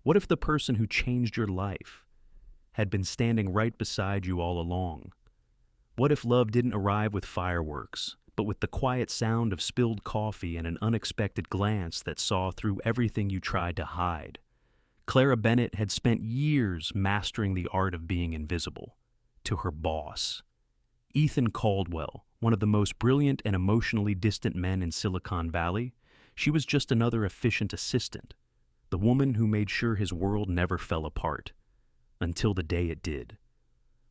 What if the person who changed your life had been standing right beside you all along? What if love didn't arrive with fireworks, but with the quiet sound of spilled coffee and an unexpected glance that saw through everything you tried to hide? Clara Bennett had spent years mastering the art of being invisible to her boss. Ethan Caldwell, one of the most brilliant and emotionally distant men in Silicon Valley, she was just another efficient assistant, the woman who made sure his world never fell apart, until the day it did.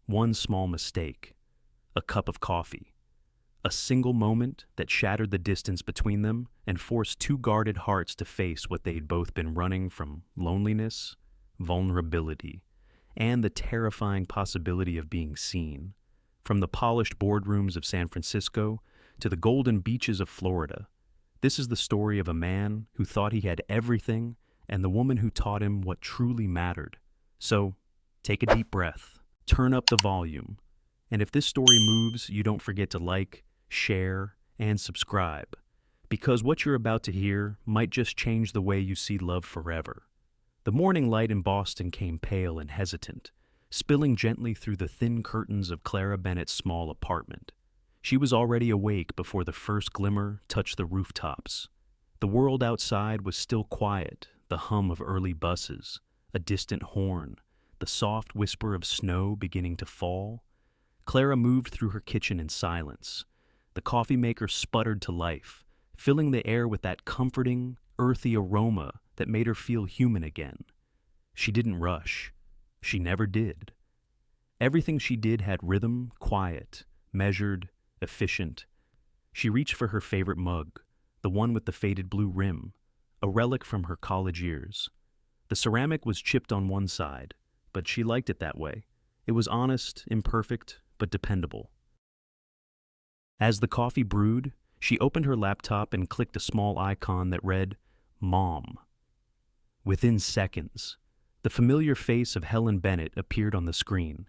One small mistake, a cup of coffee, a single moment that shattered the distance between them and forced two guarded hearts to face what they'd both been running from: loneliness, vulnerability, and the terrifying possibility of being seen. From the polished boardrooms of San Francisco to the golden beaches of Florida, this is the story of a man who thought he had everything and the woman who taught him what truly mattered. So, take a deep breath, turn up the volume, and if this story moves you, don't forget to like, share, and subscribe, because what you're about to hear might just change the way you see love forever. The morning light in Boston came pale and hesitant, spilling gently through the thin curtains of Clara Bennett's small apartment. She was already awake before the first glimmer touched the rooftops. The world outside was still quiet, the hum of early buses, a distant horn, the soft whisper of snow beginning to fall. Clara moved through her kitchen in silence. The coffee maker sputtered to life, filling the air with that comforting, earthy aroma that made her feel human again. She didn't rush. She never did. Everything she did had rhythm, quiet, measured, efficient. She reached for her favorite mug, the one with the faded blue rim, a relic from her college years. The ceramic was chipped on one side, but she liked it that way. It was honest, imperfect, but dependable. As the coffee brewed, she opened her laptop and clicked a small icon that read, Mom. Within seconds, the familiar face of Helen Bennett appeared on the screen.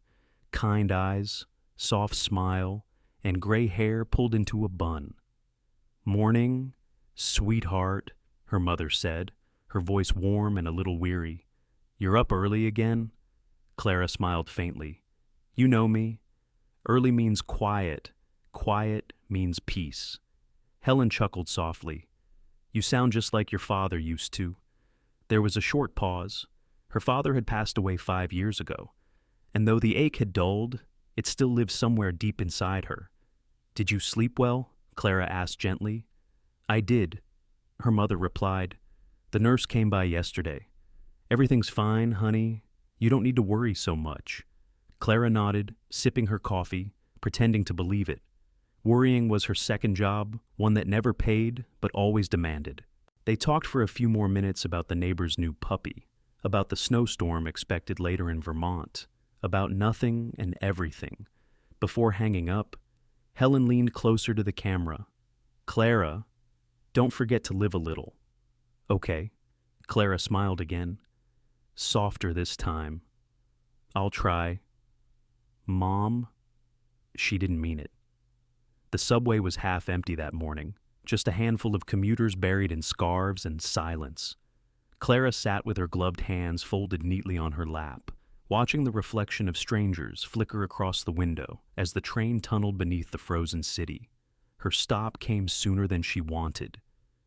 Kind eyes, soft smile, and gray hair pulled into a bun. Morning, sweetheart, her mother said, her voice warm and a little weary. You're up early again? Clara smiled faintly. You know me. Early means quiet. Quiet means peace. Helen chuckled softly. You sound just like your father used to. There was a short pause. Her father had passed away 5 years ago, and though the ache had dulled, it still lived somewhere deep inside her. Did you sleep well? Clara asked gently. I did, her mother replied. The nurse came by yesterday. Everything's fine, honey. You don't need to worry so much. Clara nodded, sipping her coffee, pretending to believe it. Worrying was her second job, one that never paid, but always demanded. They talked for a few more minutes about the neighbor's new puppy, about the snowstorm expected later in Vermont, about nothing and everything. Before hanging up, Helen leaned closer to the camera. Clara, don't forget to live a little. Okay. Clara smiled again. Softer this time. I'll try. Mom? She didn't mean it. The subway was half empty that morning, just a handful of commuters buried in scarves and silence. Clara sat with her gloved hands folded neatly on her lap, watching the reflection of strangers flicker across the window as the train tunneled beneath the frozen city. Her stop came sooner than she wanted.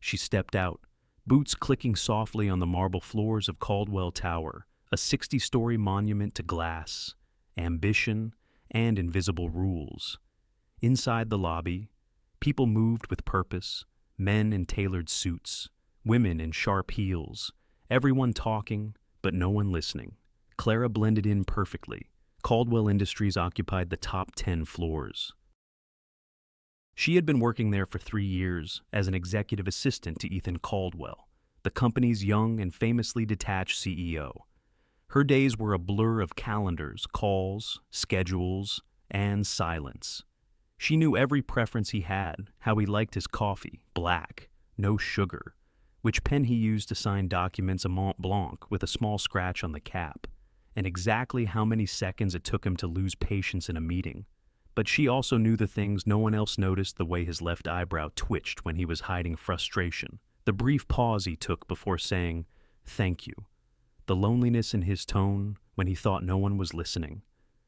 She stepped out, boots clicking softly on the marble floors of Caldwell Tower, a 60-story monument to glass, ambition, and invisible rules. Inside the lobby, people moved with purpose, men in tailored suits, women in sharp heels, everyone talking, but no one listening. Clara blended in perfectly. Caldwell Industries occupied the top 10 floors. She had been working there for 3 years as an executive assistant to Ethan Caldwell, the company's young and famously detached CEO. Her days were a blur of calendars, calls, schedules, and silence. She knew every preference he had, how he liked his coffee, black, no sugar, which pen he used to sign documents a Mont Blanc with a small scratch on the cap, and exactly how many seconds it took him to lose patience in a meeting. But she also knew the things no one else noticed: the way his left eyebrow twitched when he was hiding frustration, the brief pause he took before saying, "Thank you," the loneliness in his tone when he thought no one was listening.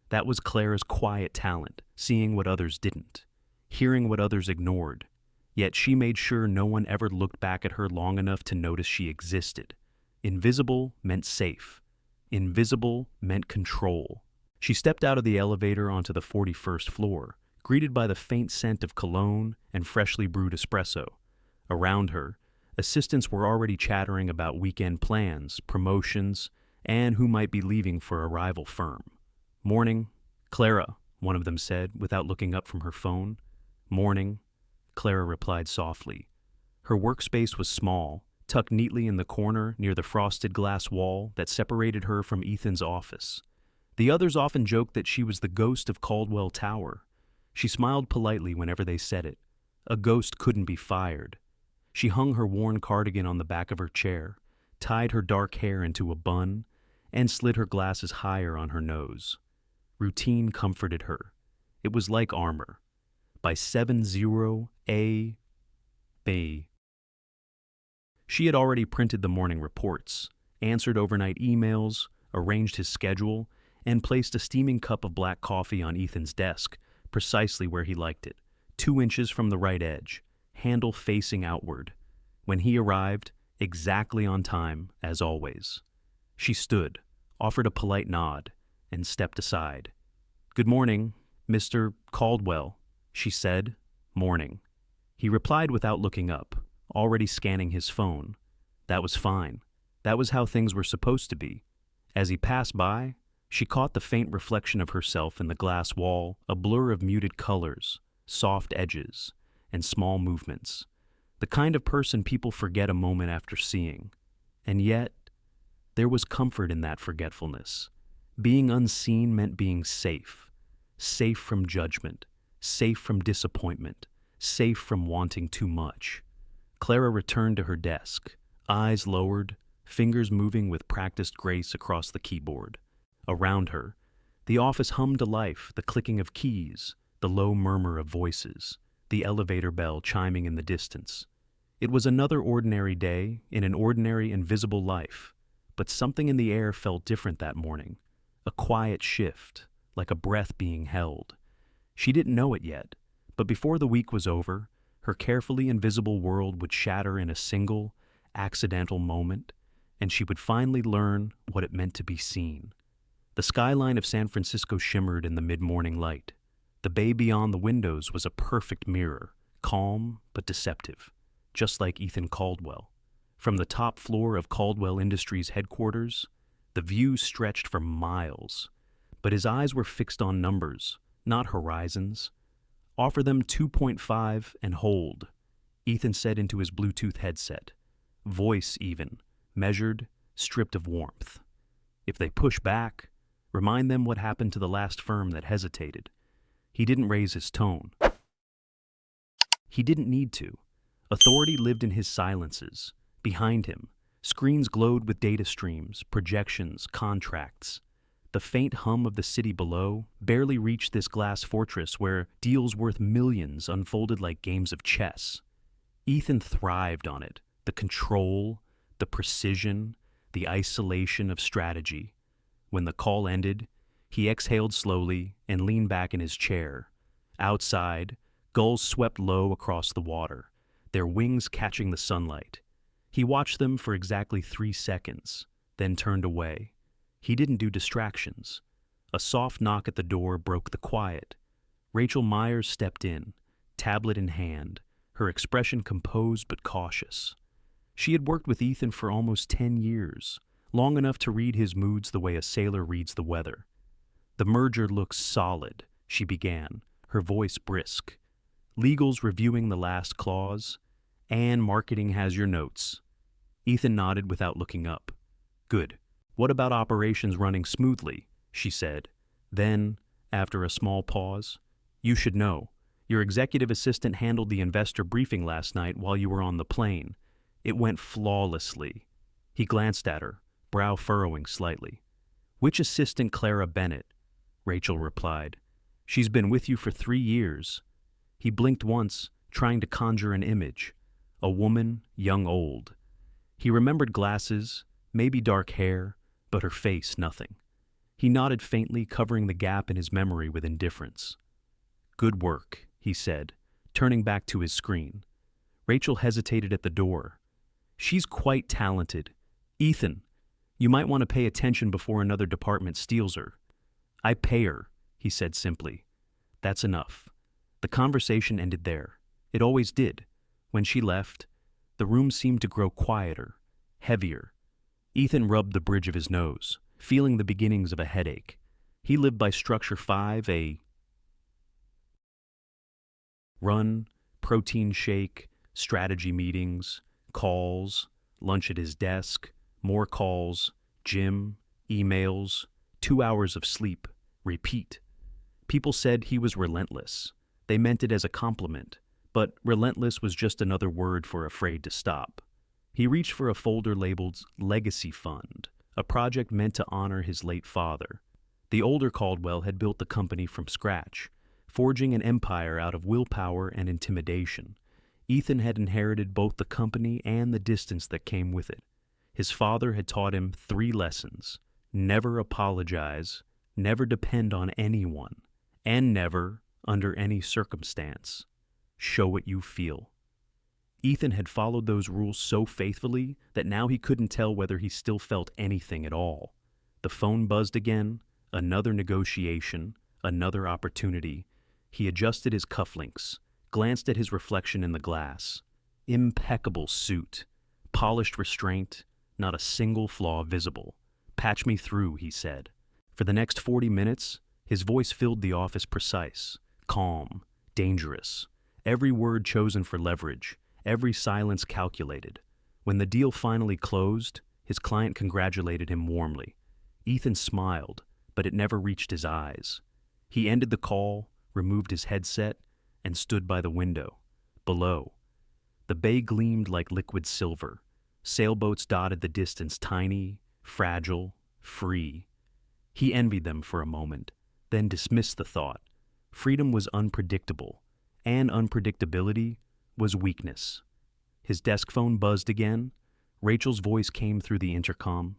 That was Clara's quiet talent, seeing what others didn't, hearing what others ignored. Yet she made sure no one ever looked back at her long enough to notice she existed. Invisible meant safe. Invisible meant control. She stepped out of the elevator onto the 41st floor, greeted by the faint scent of cologne and freshly brewed espresso. Around her, assistants were already chattering about weekend plans, promotions, and who might be leaving for a rival firm. "Morning, Clara," one of them said without looking up from her phone. "Morning," Clara replied softly. Her workspace was small, tucked neatly in the corner near the frosted glass wall that separated her from Ethan's office. The others often joked that she was the ghost of Caldwell Tower. She smiled politely whenever they said it. A ghost couldn't be fired. She hung her worn cardigan on the back of her chair, tied her dark hair into a bun, and slid her glasses higher on her nose. Routine comforted her. It was like armor. By 70 A. She had already printed the morning reports, answered overnight emails, arranged his schedule, and placed a steaming cup of black coffee on Ethan's desk, precisely where he liked it, 2 inches from the right edge, handle facing outward. When he arrived, exactly on time, as always. She stood, offered a polite nod, and stepped aside. "Good morning, Mr. Caldwell," she said. "Morning." He replied without looking up, already scanning his phone. That was fine. That was how things were supposed to be. As he passed by, she caught the faint reflection of herself in the glass wall, a blur of muted colors, soft edges, and small movements. The kind of person people forget a moment after seeing. And yet, there was comfort in that forgetfulness. Being unseen meant being safe. Safe from judgment, safe from disappointment, safe from wanting too much. Clara returned to her desk, eyes lowered, fingers moving with practiced grace across the keyboard. Around her, the office hummed to life, the clicking of keys, the low murmur of voices, the elevator bell chiming in the distance. It was another ordinary day in an ordinary invisible life, but something in the air felt different that morning, a quiet shift, like a breath being held. She didn't know it yet, but before the week was over, her carefully invisible world would shatter in a single, accidental moment, and she would finally learn what it meant to be seen. The skyline of San Francisco shimmered in the mid-morning light. The bay beyond the windows was a perfect mirror, calm but deceptive, just like Ethan Caldwell. From the top floor of Caldwell Industries headquarters, the view stretched for miles, but his eyes were fixed on numbers, not horizons. "Offer them 2.5 and hold," Ethan said into his Bluetooth headset. Voice even, measured, stripped of warmth. "If they push back, remind them what happened to the last firm that hesitated." He didn't raise his tone. He didn't need to. Authority lived in his silences. Behind him, screens glowed with data streams, projections, contracts. The faint hum of the city below barely reached this glass fortress where deals worth millions unfolded like games of chess. Ethan thrived on it, the control, the precision, the isolation of strategy. When the call ended, he exhaled slowly and leaned back in his chair. Outside, gulls swept low across the water, their wings catching the sunlight. He watched them for exactly 3 seconds, then turned away. He didn't do distractions. A soft knock at the door broke the quiet. Rachel Myers stepped in, tablet in hand, her expression composed but cautious. She had worked with Ethan for almost 10 years, long enough to read his moods the way a sailor reads the weather. "The merger looks solid," she began, her voice brisk. "Legal's reviewing the last clause, and marketing has your notes." Ethan nodded without looking up. "Good. What about operations running smoothly?" she said. Then, after a small pause, "You should know. Your executive assistant handled the investor briefing last night while you were on the plane. It went flawlessly." He glanced at her, brow furrowing slightly. "Which assistant? Clara Bennett?" Rachel replied. "She's been with you for 3 years. He blinked once, trying to conjure an image. A woman, young old. He remembered glasses, maybe dark hair, but her face nothing. He nodded faintly, covering the gap in his memory with indifference. "Good work," he said, turning back to his screen. Rachel hesitated at the door. "She's quite talented. Ethan, you might want to pay attention before another department steals her." "I pay her," he said simply. "That's enough." The conversation ended there. It always did. When she left, the room seemed to grow quieter, heavier. Ethan rubbed the bridge of his nose, feeling the beginnings of a headache. He lived by Structure 5, a run, protein shake, strategy meetings, calls, lunch at his desk, more calls, gym, emails, 2 hours of sleep, repeat. People said he was relentless. They meant it as a compliment, but relentless was just another word for afraid to stop. He reached for a folder labeled Legacy Fund, a project meant to honor his late father. The older Caldwell had built the company from scratch, forging an empire out of willpower and intimidation. Ethan had inherited both the company and the distance that came with it. His father had taught him 3 lessons: never apologize, never depend on anyone, and never, under any circumstance, show what you feel. Ethan had followed those rules so faithfully that now he couldn't tell whether he still felt anything at all. The phone buzzed again, another negotiation, another opportunity. He adjusted his cufflinks, glanced at his reflection in the glass. Impeccable suit, polished restraint, not a single flaw visible. "Patch me through," he said. For the next 40 minutes, his voice filled the office, precise, calm, dangerous. Every word chosen for leverage, every silence calculated. When the deal finally closed, his client congratulated him warmly. Ethan smiled, but it never reached his eyes. He ended the call, removed his headset, and stood by the window. Below, the bay gleamed like liquid silver. Sailboats dotted the distance, tiny, fragile, free. He envied them for a moment, then dismissed the thought. Freedom was unpredictable, and unpredictability was weakness. His desk phone buzzed again. Rachel's voice came through the intercom.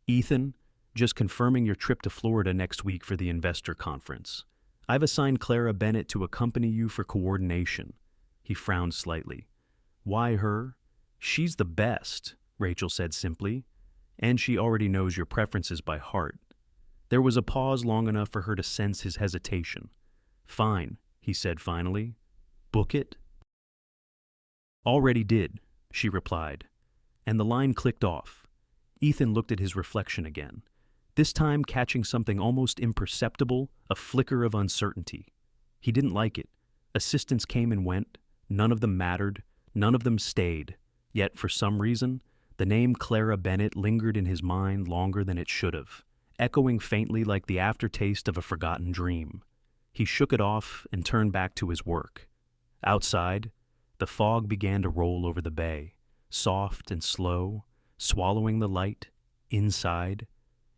"Ethan, just confirming your trip to Florida next week for the investor conference. I've assigned Clara Bennett to accompany you for coordination." He frowned slightly. "Why her?" "She's the best," Rachel said simply, "and she already knows your preferences by heart." There was a pause long enough for her to sense his hesitation. "Fine," he said finally. "Book it?" "Already did," she replied, and the line clicked off. Ethan looked at his reflection again, this time catching something almost imperceptible, a flicker of uncertainty. He didn't like it. Assistants came and went. None of them mattered. None of them stayed. Yet, for some reason, the name Clara Bennett lingered in his mind longer than it should have, echoing faintly like the aftertaste of a forgotten dream. He shook it off and turned back to his work. Outside, the fog began to roll over the bay, soft and slow, swallowing the light. Inside,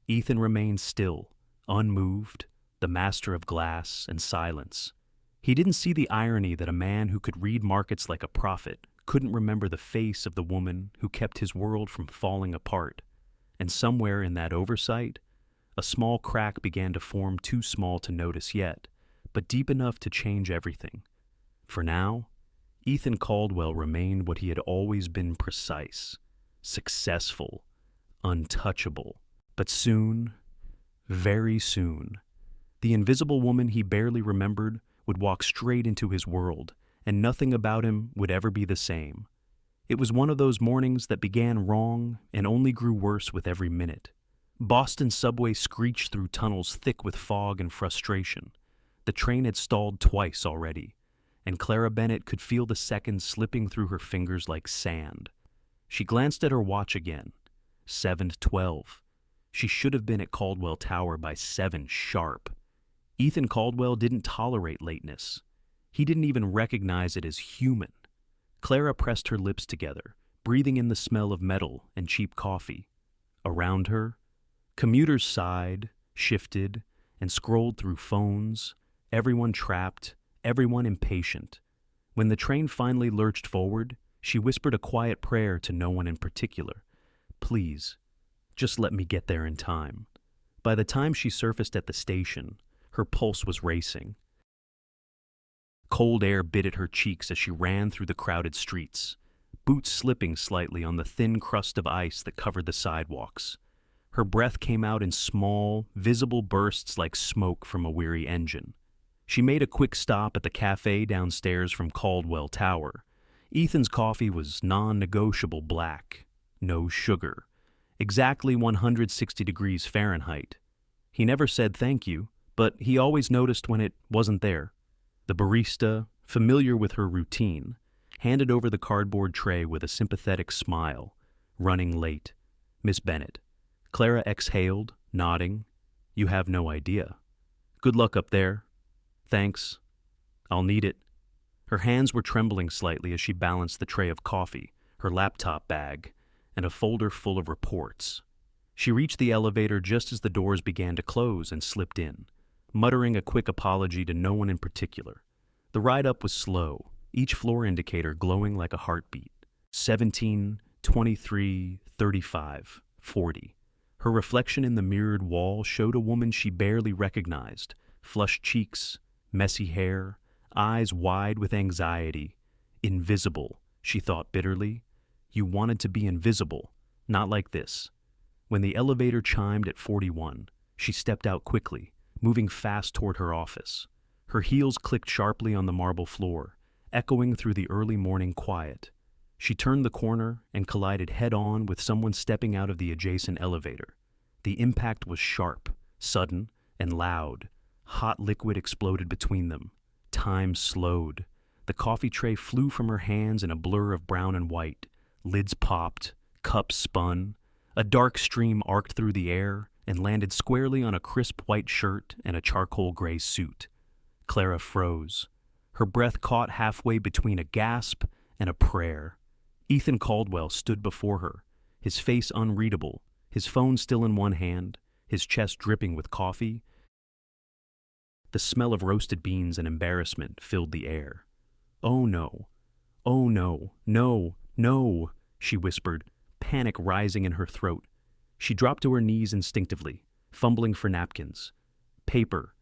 Ethan remained still, unmoved, the master of glass and silence. He didn't see the irony that a man who could read markets like a prophet couldn't remember the face of the woman who kept his world from falling apart. And somewhere in that oversight, a small crack began to form, too small to notice yet, but deep enough to change everything. For now, Ethan Caldwell remained what he had always been: precise, successful, untouchable. But soon, very soon, the invisible woman he barely remembered would walk straight into his world, and nothing about him would ever be the same. It was one of those mornings that began wrong and only grew worse with every minute. Boston's subway screeched through tunnels thick with fog and frustration. The train had stalled twice already, and Clara Bennett could feel the seconds slipping through her fingers like sand. She glanced at her watch again. 7:12. She should have been at Caldwell Tower by 7 sharp. Ethan Caldwell didn't tolerate lateness. He didn't even recognize it as human. Clara pressed her lips together, breathing in the smell of metal and cheap coffee. Around her, commuters sighed, shifted, and scrolled through phones, everyone trapped, everyone impatient. When the train finally lurched forward, she whispered a quiet prayer to no one in particular. "Please, Just let me get there in time. By the time she surfaced at the station, her pulse was racing. Cold air bit at her cheeks as she ran through the crowded streets, boots slipping slightly on the thin crust of ice that covered the sidewalks. Her breath came out in small, visible bursts like smoke from a weary engine. She made a quick stop at the cafe downstairs from Caldwell Tower. Ethan's coffee was non-negotiable black, no sugar, exactly 160 degrees Fahrenheit. He never said thank you, but he always noticed when it wasn't there. The barista, familiar with her routine, handed over the cardboard tray with a sympathetic smile. Running late. Miss Bennett. Clara exhaled, nodding. You have no idea. Good luck up there. Thanks. I'll need it. Her hands were trembling slightly as she balanced the tray of coffee, her laptop bag, and a folder full of reports. She reached the elevator just as the doors began to close and slipped in, muttering a quick apology to no one in particular. The ride up was slow, each floor indicator glowing like a heartbeat. 17, 23, 35, 40. Her reflection in the mirrored wall showed a woman she barely recognized, flushed cheeks, messy hair, eyes wide with anxiety. Invisible, she thought bitterly. You wanted to be invisible, not like this. When the elevator chimed at 41, she stepped out quickly, moving fast toward her office. Her heels clicked sharply on the marble floor, echoing through the early morning quiet. She turned the corner and collided head-on with someone stepping out of the adjacent elevator. The impact was sharp, sudden, and loud. Hot liquid exploded between them. Time slowed. The coffee tray flew from her hands in a blur of brown and white. Lids popped, cups spun. A dark stream arced through the air and landed squarely on a crisp white shirt and a charcoal gray suit. Clara froze. Her breath caught halfway between a gasp and a prayer. Ethan Caldwell stood before her, his face unreadable, his phone still in one hand, his chest dripping with coffee. The smell of roasted beans and embarrassment filled the air. Oh no, oh no, no, no, she whispered, panic rising in her throat. She dropped to her knees instinctively, fumbling for napkins. Paper.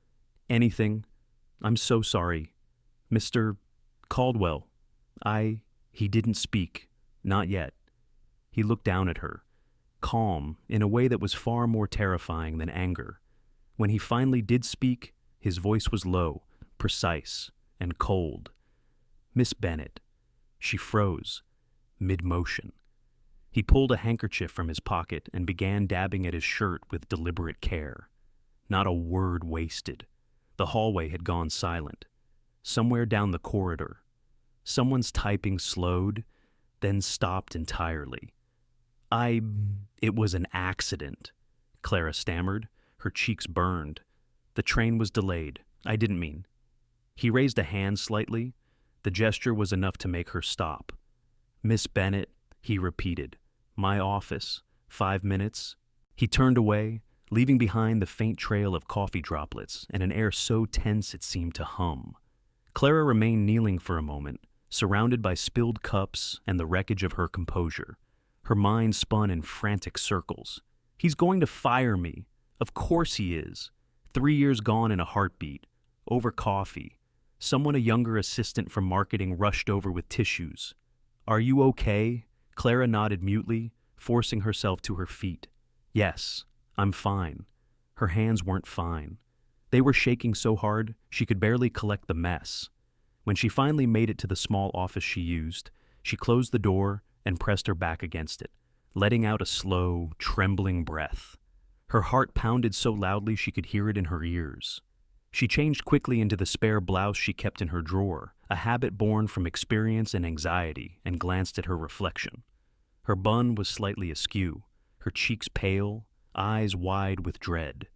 Anything. I'm so sorry. Mr. Caldwell. He didn't speak. Not yet. He looked down at her, calm in a way that was far more terrifying than anger. When he finally did speak, his voice was low, precise, and cold. Miss Bennett. She froze, mid-motion. He pulled a handkerchief from his pocket and began dabbing at his shirt with deliberate care. Not a word wasted. The hallway had gone silent. Somewhere down the corridor, someone's typing slowed, then stopped entirely. It was an accident, Clara stammered. Her cheeks burned. The train was delayed. I didn't mean. He raised a hand slightly. The gesture was enough to make her stop. Miss Bennett, he repeated. My office. 5 minutes. He turned away, leaving behind the faint trail of coffee droplets and an air so tense it seemed to hum. Clara remained kneeling for a moment, surrounded by spilled cups and the wreckage of her composure. Her mind spun in frantic circles. He's going to fire me. Of course he is. 3 years gone in a heartbeat. Over coffee. Someone a younger assistant from marketing rushed over with tissues. Are you okay? Clara nodded mutely, forcing herself to her feet. Yes, I'm fine. Her hands weren't fine. They were shaking so hard she could barely collect the mess. When she finally made it to the small office she used, she closed the door and pressed her back against it, letting out a slow, trembling breath. Her heart pounded so loudly she could hear it in her ears. She changed quickly into the spare blouse she kept in her drawer, a habit born from experience and anxiety, and glanced at her reflection. Her bun was slightly askew, her cheeks pale, eyes wide with dread.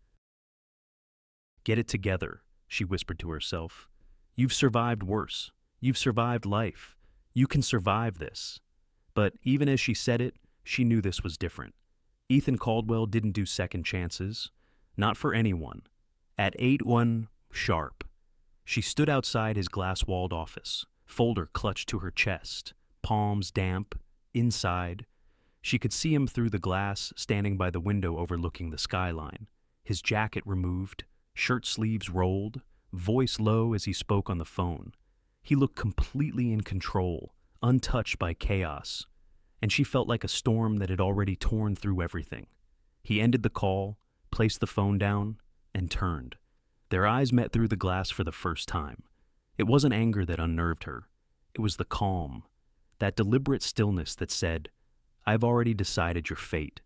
Get it together, she whispered to herself. You've survived worse. You've survived life. You can survive this. But even as she said it, she knew this was different. Ethan Caldwell didn't do second chances. Not for anyone. At 8:01 sharp, she stood outside his glass-walled office, folder clutched to her chest, palms damp. Inside, She could see him through the glass, standing by the window overlooking the skyline, his jacket removed, shirt sleeves rolled, voice low as he spoke on the phone. He looked completely in control, untouched by chaos, and she felt like a storm that had already torn through everything. He ended the call, placed the phone down, and turned. Their eyes met through the glass for the first time. It wasn't anger that unnerved her. It was the calm, that deliberate stillness that said, "I've already decided your fate."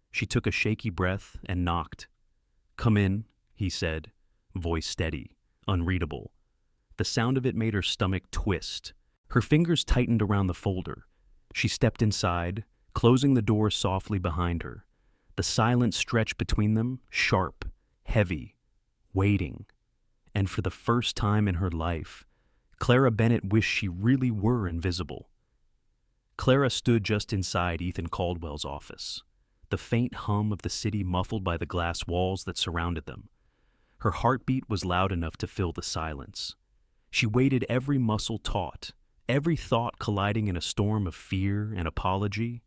She took a shaky breath and knocked. "Come in," he said, voice steady, unreadable. The sound of it made her stomach twist. Her fingers tightened around the folder. She stepped inside, closing the door softly behind her. The silence stretched between them, sharp, heavy, waiting. And for the first time in her life, Clara Bennett wished she really were invisible. Clara stood just inside Ethan Caldwell's office, the faint hum of the city muffled by the glass walls that surrounded them. Her heartbeat was loud enough to fill the silence. She waited, every muscle taut, every thought colliding in a storm of fear and apology.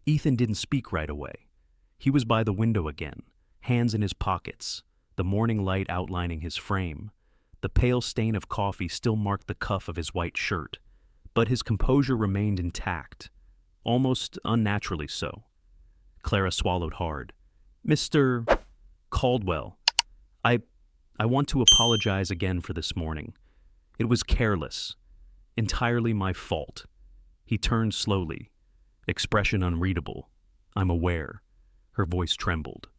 Ethan didn't speak right away. He was by the window again, hands in his pockets, the morning light outlining his frame. The pale stain of coffee still marked the cuff of his white shirt, but his composure remained intact, almost unnaturally so. Clara swallowed hard. "Mr. Caldwell, I want to apologize again for this morning. It was careless, entirely my fault." He turned slowly, expression unreadable. "I'm aware." Her voice trembled.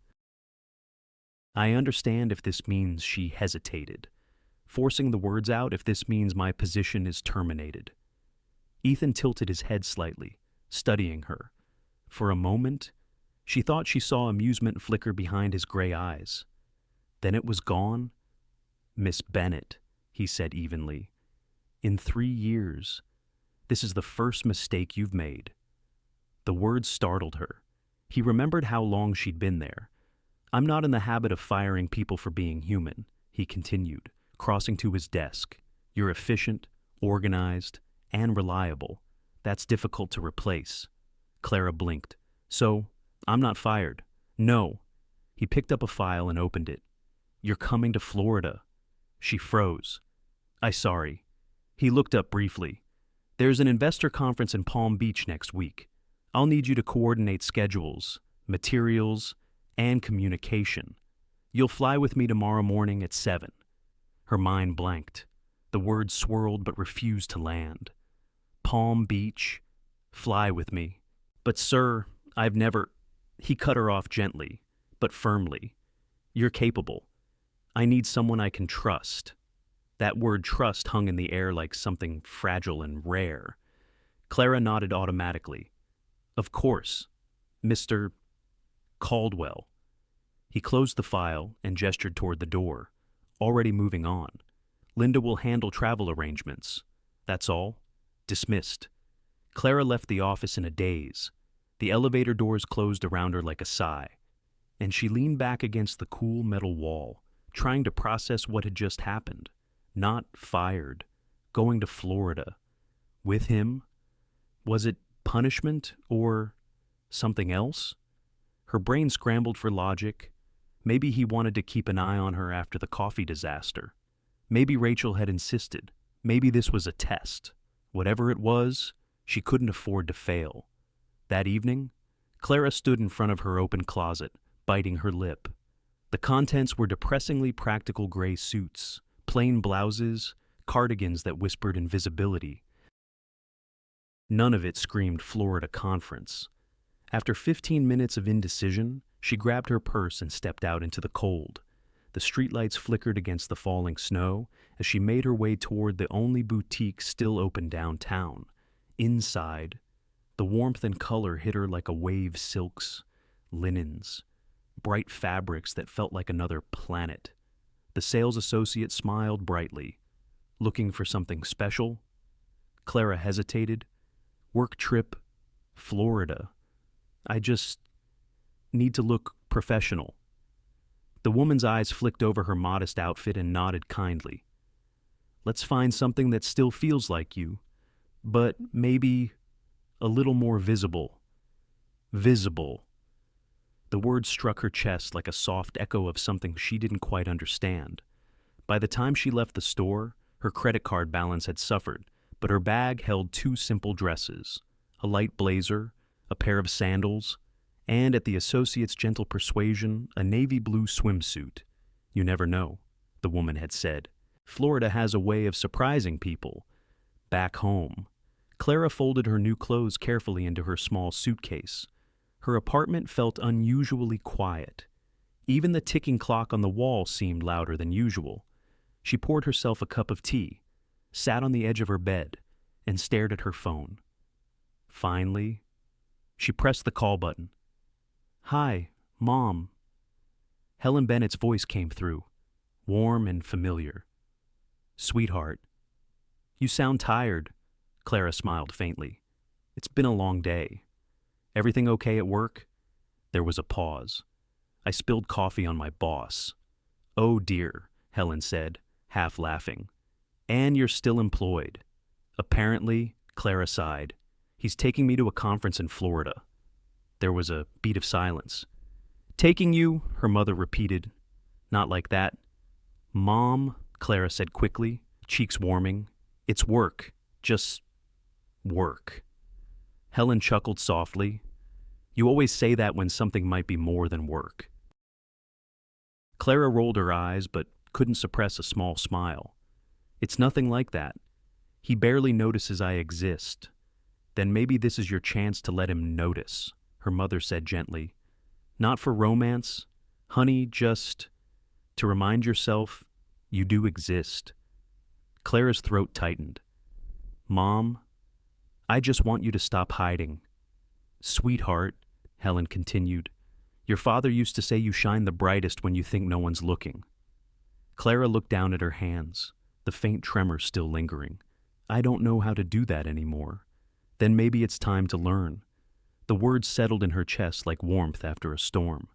"I understand if this means," she hesitated, forcing the words out, "if this means my position is terminated." Ethan tilted his head slightly, studying her. For a moment, she thought she saw amusement flicker behind his gray eyes. Then it was gone. "Miss Bennett," he said evenly, "in 3 years, this is the first mistake you've made." The words startled her. He remembered how long she'd been there. "I'm not in the habit of firing people for being human," he continued, crossing to his desk. "You're efficient, organized, and reliable. That's difficult to replace." Clara blinked. "So, I'm not fired." "No." He picked up a file and opened it. "You're coming to Florida." She froze. Sorry." He looked up briefly. "There's an investor conference in Palm Beach next week. I'll need you to coordinate schedules, materials, and communication. You'll fly with me tomorrow morning at 7. Her mind blanked. The words swirled but refused to land. Palm Beach, fly with me. "But sir, I've never—" He cut her off gently, but firmly. "You're capable. I need someone I can trust." That word trust hung in the air like something fragile and rare. Clara nodded automatically. "Of course, Mr. Caldwell." He closed the file and gestured toward the door, already moving on. "Linda will handle travel arrangements. That's all. Dismissed." Clara left the office in a daze. The elevator doors closed around her like a sigh, and she leaned back against the cool metal wall, trying to process what had just happened. Not fired. Going to Florida. With him? Was it punishment or something else? Her brain scrambled for logic. Maybe he wanted to keep an eye on her after the coffee disaster. Maybe Rachel had insisted. Maybe this was a test. Whatever it was, she couldn't afford to fail. That evening, Clara stood in front of her open closet, biting her lip. The contents were depressingly practical gray suits, plain blouses, cardigans that whispered invisibility. None of it screamed Florida conference. After 15 minutes of indecision, she grabbed her purse and stepped out into the cold. The streetlights flickered against the falling snow as she made her way toward the only boutique still open downtown. Inside, the warmth and color hit her like a wave. Silks, linens, bright fabrics that felt like another planet. The sales associate smiled brightly. "Looking for something special?" Clara hesitated. "Work trip, Florida. I just need to look professional." The woman's eyes flicked over her modest outfit and nodded kindly. "Let's find something that still feels like you, but maybe a little more visible." Visible. The word struck her chest like a soft echo of something she didn't quite understand. By the time she left the store, her credit card balance had suffered, but her bag held two simple dresses, a light blazer, a pair of sandals, and, at the associate's gentle persuasion, a navy blue swimsuit. "You never know," the woman had said. "Florida has a way of surprising people." Back home, Clara folded her new clothes carefully into her small suitcase. Her apartment felt unusually quiet. Even the ticking clock on the wall seemed louder than usual. She poured herself a cup of tea, sat on the edge of her bed, and stared at her phone. Finally, she pressed the call button. "Hi, Mom." Helen Bennett's voice came through, warm and familiar. "Sweetheart, you sound tired," Clara smiled faintly. "It's been a long day. Everything okay at work?" There was a pause. "I spilled coffee on my boss." "Oh dear," Helen said, half laughing. "And you're still employed." "Apparently," Clara sighed. "He's taking me to a conference in Florida." There was a beat of silence. "Taking you," her mother repeated. "Not like that." "Mom," Clara said quickly, cheeks warming. "It's work. Just work." Helen chuckled softly. "You always say that when something might be more than work." Clara rolled her eyes but couldn't suppress a small smile. "It's nothing like that. He barely notices I exist." "Then maybe this is your chance to let him notice," her mother said gently. "Not for romance, honey, just to remind yourself you do exist." Clara's throat tightened. "Mom, I just want you to stop hiding." "Sweetheart," Helen continued, "your father used to say you shine the brightest when you think no one's looking." Clara looked down at her hands, the faint tremor still lingering. "I don't know how to do that anymore." "Then maybe it's time to learn." The words settled in her chest like warmth after a storm.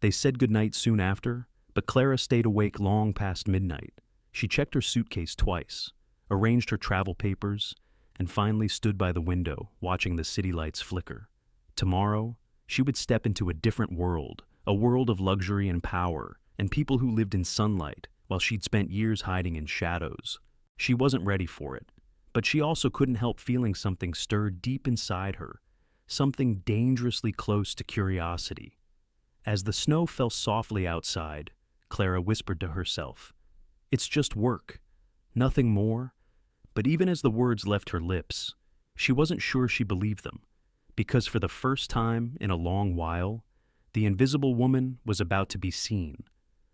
They said goodnight soon after, but Clara stayed awake long past midnight. She checked her suitcase twice, arranged her travel papers, and finally stood by the window, watching the city lights flicker. Tomorrow, she would step into a different world, a world of luxury and power, and people who lived in sunlight, while she'd spent years hiding in shadows. She wasn't ready for it, but she also couldn't help feeling something stir deep inside her, something dangerously close to curiosity. As the snow fell softly outside, Clara whispered to herself, "It's just work, nothing more." But even as the words left her lips, she wasn't sure she believed them, because for the first time in a long while, the invisible woman was about to be seen.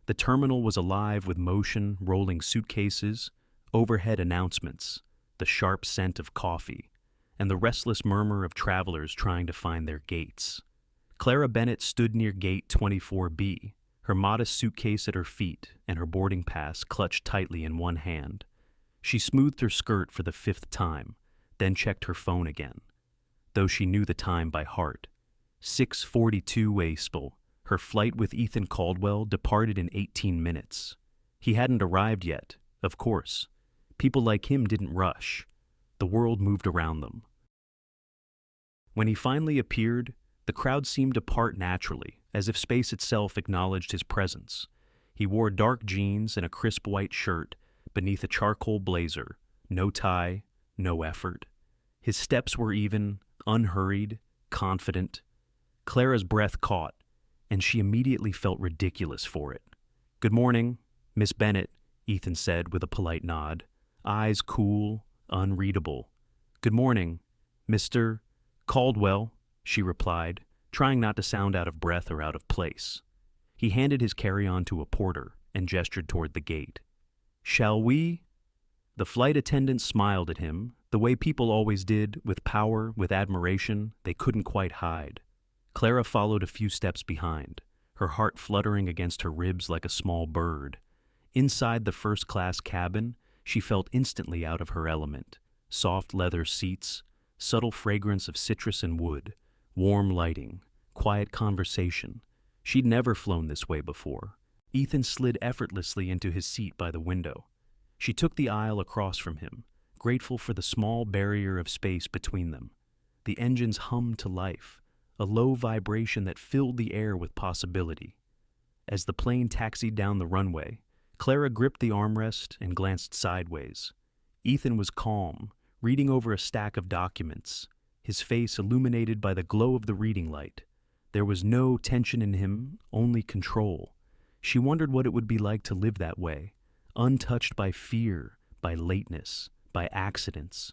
The terminal was alive with motion, rolling suitcases, overhead announcements, the sharp scent of coffee, and the restless murmur of travelers trying to find their gates. Clara Bennett stood near gate 24B, her modest suitcase at her feet and her boarding pass clutched tightly in one hand. She smoothed her skirt for the 5th time, then checked her phone again, though she knew the time by heart. 6:42 April. Her flight with Ethan Caldwell departed in 18 minutes. He hadn't arrived yet, of course. People like him didn't rush. The world moved around them. When he finally appeared, the crowd seemed to part naturally, as if space itself acknowledged his presence. He wore dark jeans and a crisp white shirt beneath a charcoal blazer, no tie, no effort. His steps were even, unhurried, confident. Clara's breath caught, and she immediately felt ridiculous for it. "Good morning, Miss Bennett," Ethan said with a polite nod, eyes cool, unreadable. "Good morning, Mr. Caldwell," she replied, trying not to sound out of breath or out of place. He handed his carry-on to a porter and gestured toward the gate. "Shall we?" The flight attendant smiled at him, the way people always did, with power, with admiration they couldn't quite hide. Clara followed a few steps behind, her heart fluttering against her ribs like a small bird. Inside the first-class cabin, she felt instantly out of her element. Soft leather seats, subtle fragrance of citrus and wood, warm lighting, quiet conversation. She'd never flown this way before. Ethan slid effortlessly into his seat by the window. She took the aisle across from him, grateful for the small barrier of space between them. The engines hummed to life, a low vibration that filled the air with possibility. As the plane taxied down the runway, Clara gripped the armrest and glanced sideways. Ethan was calm, reading over a stack of documents, his face illuminated by the glow of the reading light. There was no tension in him, only control. She wondered what it would be like to live that way, untouched by fear, by lateness, by accidents.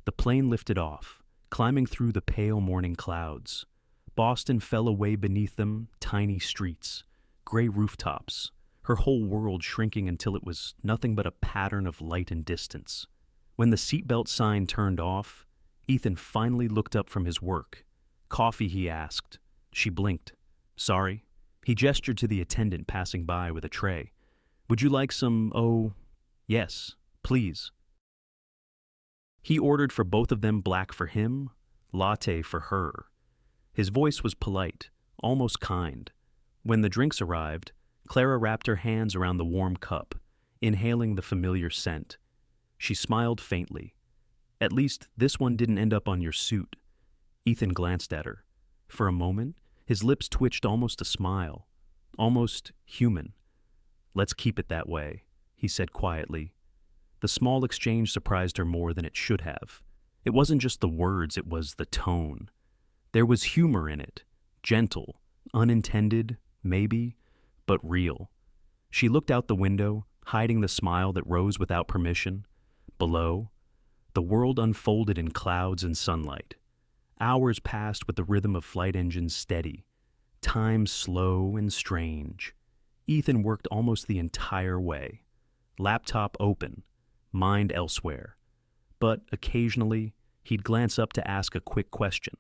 The plane lifted off, climbing through the pale morning clouds. Boston fell away beneath them, tiny streets, gray rooftops, her whole world shrinking until it was nothing but a pattern of light and distance. When the seatbelt sign turned off, Ethan finally looked up from his work. "Coffee?" he asked. She blinked. "Sorry." He gestured to the attendant passing by with a tray. "Would you like some, oh, yes, please." He ordered for both of them black for him, latte for her. His voice was polite, almost kind. When the drinks arrived, Clara wrapped her hands around the warm cup, inhaling the familiar scent. She smiled faintly. "At least this one didn't end up on your suit." Ethan glanced at her. For a moment, his lips twitched almost a smile, almost human. "Let's keep it that way," he said quietly. The small exchange surprised her more than it should have. It wasn't just the words, it was the tone. There was humor in it, gentle, unintended, maybe, but real. She looked out the window, hiding the smile that rose without permission. Below, the world unfolded in clouds and sunlight. Hours passed with the rhythm of flight engines steady. Time slow and strange. Ethan worked almost the entire way. Laptop open, mind elsewhere. But occasionally, he'd glance up to ask a quick question.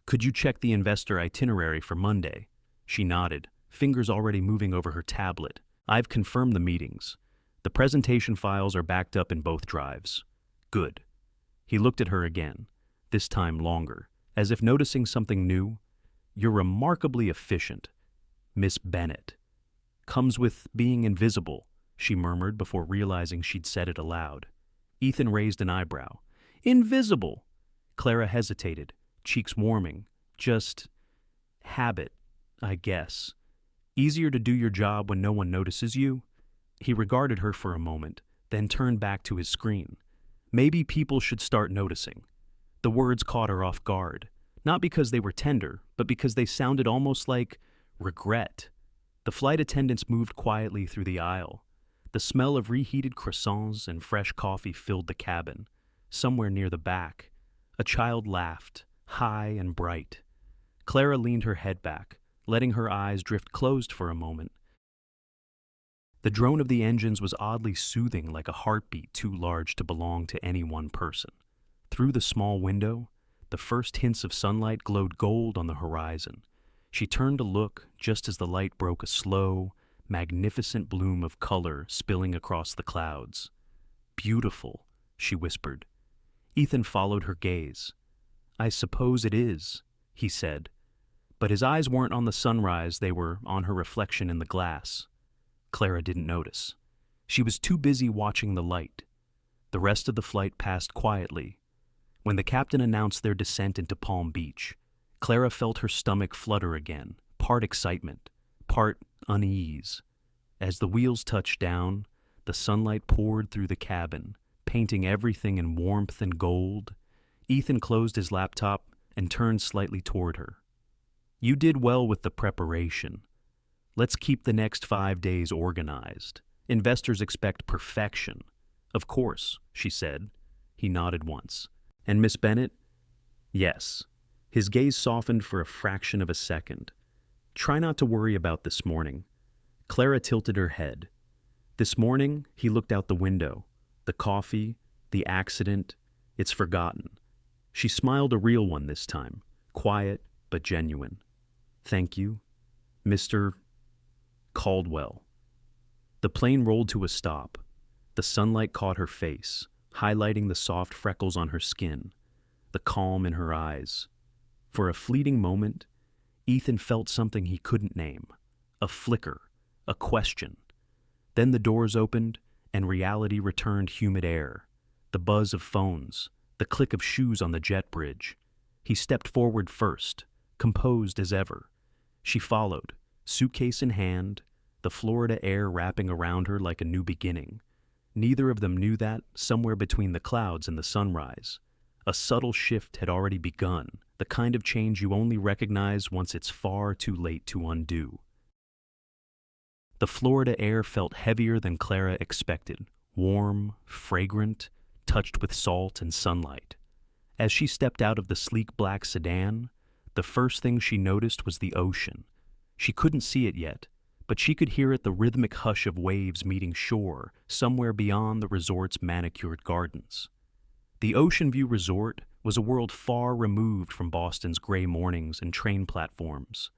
"Could you check the investor itinerary for Monday?" She nodded, fingers already moving over her tablet. "I've confirmed the meetings. The presentation files are backed up in both drives." "Good." He looked at her again, this time longer, as if noticing something new. "You're remarkably efficient, Miss Bennett." "Comes with being invisible," she murmured before realizing she'd said it aloud. Ethan raised an eyebrow. "Invisible?" Clara hesitated, cheeks warming. "Just habit, I guess. Easier to do your job when no one notices you?" He regarded her for a moment, then turned back to his screen. "Maybe people should start noticing." The words caught her off guard, not because they were tender, but because they sounded almost like regret. The flight attendants moved quietly through the aisle. The smell of reheated croissants and fresh coffee filled the cabin. Somewhere near the back, a child laughed, high and bright. Clara leaned her head back, letting her eyes drift closed for a moment. The drone of the engines was oddly soothing, like a heartbeat too large to belong to any one person. Through the small window, the first hints of sunlight glowed gold on the horizon. She turned to look just as the light broke a slow, magnificent bloom of color spilling across the clouds. "Beautiful," she whispered. Ethan followed her gaze. "I suppose it is," he said. But his eyes weren't on the sunrise, they were on her reflection in the glass. Clara didn't notice. She was too busy watching the light. The rest of the flight passed quietly. When the captain announced their descent into Palm Beach, Clara felt her stomach flutter again, part excitement, part unease. As the wheels touched down, the sunlight poured through the cabin, painting everything in warmth and gold. Ethan closed his laptop and turned slightly toward her. "You did well with the preparation. Let's keep the next 5 days organized. Investors expect perfection." "Of course," she said. He nodded once. "And Miss Bennett?" "Yes." His gaze softened for a fraction of a second. "Try not to worry about this morning." Clara tilted her head. This morning, he looked out the window. The coffee, the accident, it's forgotten. She smiled a real one this time, quiet but genuine. "Thank you, Mr. Caldwell." The plane rolled to a stop. The sunlight caught her face, highlighting the soft freckles on her skin, the calm in her eyes. For a fleeting moment, Ethan felt something he couldn't name, a flicker, a question. Then the doors opened, and reality returned humid air, the buzz of phones, the click of shoes on the jet bridge. He stepped forward first, composed as ever. She followed, suitcase in hand, the Florida air wrapping around her like a new beginning. Neither of them knew that, somewhere between the clouds and the sunrise, a subtle shift had already begun, the kind of change you only recognize once it's far too late to undo. The Florida air felt heavier than Clara expected, warm, fragrant, touched with salt and sunlight. As she stepped out of the sleek black sedan, the first thing she noticed was the ocean. She couldn't see it yet, but she could hear it, the rhythmic hush of waves meeting shore somewhere beyond the resort's manicured gardens. The Ocean View Resort was a world far removed from Boston's gray mornings and train platforms.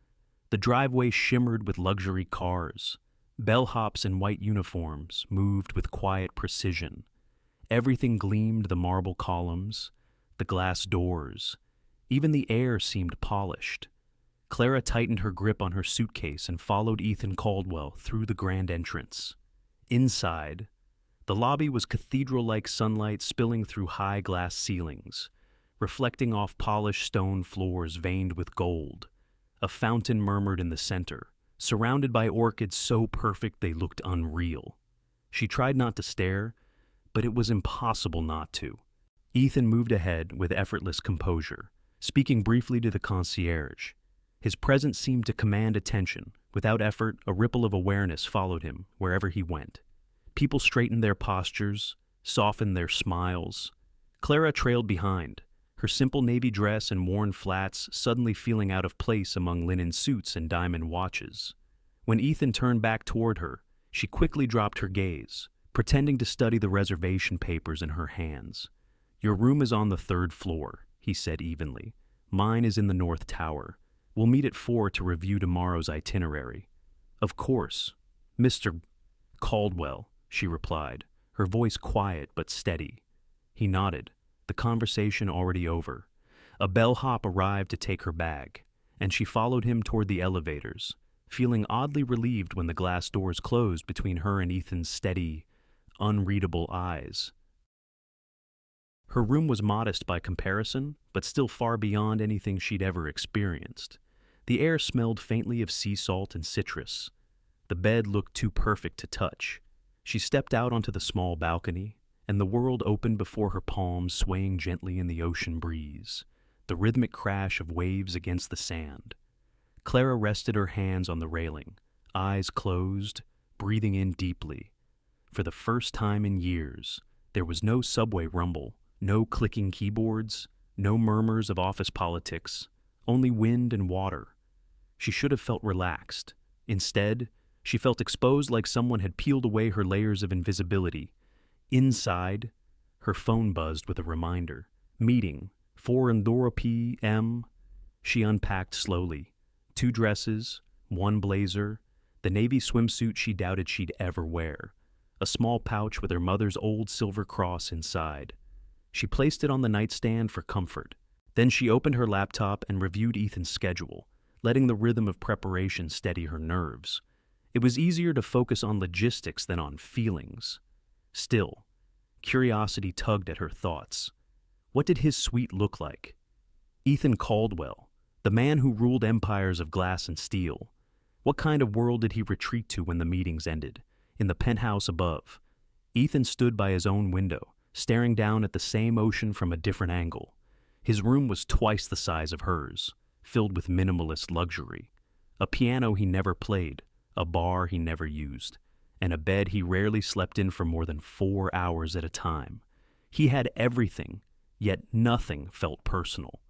The driveway shimmered with luxury cars. Bellhops in white uniforms moved with quiet precision. Everything gleamed, the marble columns, the glass doors. Even the air seemed polished. Clara tightened her grip on her suitcase and followed Ethan Caldwell through the grand entrance. Inside, the lobby was cathedral-like sunlight spilling through high glass ceilings, reflecting off polished stone floors veined with gold. A fountain murmured in the center, surrounded by orchids so perfect they looked unreal. She tried not to stare, but it was impossible not to. Ethan moved ahead with effortless composure, speaking briefly to the concierge. His presence seemed to command attention. Without effort, a ripple of awareness followed him wherever he went. People straightened their postures, softened their smiles. Clara trailed behind, her simple navy dress and worn flats suddenly feeling out of place among linen suits and diamond watches. When Ethan turned back toward her, she quickly dropped her gaze, pretending to study the reservation papers in her hands. "Your room is on the 3rd floor," he said evenly. "Mine is in the North Tower. We'll meet at 4 to review tomorrow's itinerary." "Of course, Mr. Caldwell," she replied, her voice quiet but steady. He nodded, the conversation already over. A bellhop arrived to take her bag, and she followed him toward the elevators, feeling oddly relieved when the glass doors closed between her and Ethan's steady, unreadable eyes. Her room was modest by comparison, but still far beyond anything she'd ever experienced. The air smelled faintly of sea salt and citrus. The bed looked too perfect to touch. She stepped out onto the small balcony, and the world opened before her palms, swaying gently in the ocean breeze, the rhythmic crash of waves against the sand. Clara rested her hands on the railing, eyes closed, breathing in deeply. For the first time in years, there was no subway rumble, no clicking keyboards, no murmurs of office politics, only wind and water. She should have felt relaxed. Instead, she felt exposed, like someone had peeled away her layers of invisibility. Inside, her phone buzzed with a reminder. Meeting, 4 p.m. She unpacked slowly. 2 dresses, 1 blazer, the navy swimsuit she doubted she'd ever wear, a small pouch with her mother's old silver cross inside. She placed it on the nightstand for comfort. Then she opened her laptop and reviewed Ethan's schedule, letting the rhythm of preparation steady her nerves. It was easier to focus on logistics than on feelings. Still, curiosity tugged at her thoughts. What did his suite look like? Ethan Caldwell, the man who ruled empires of glass and steel. What kind of world did he retreat to when the meetings ended? In the penthouse above, Ethan stood by his own window, staring down at the same ocean from a different angle. His room was twice the size of hers, filled with minimalist luxury. A piano he never played, a bar he never used, and a bed he rarely slept in for more than 4 hours at a time. He had everything, yet nothing felt personal.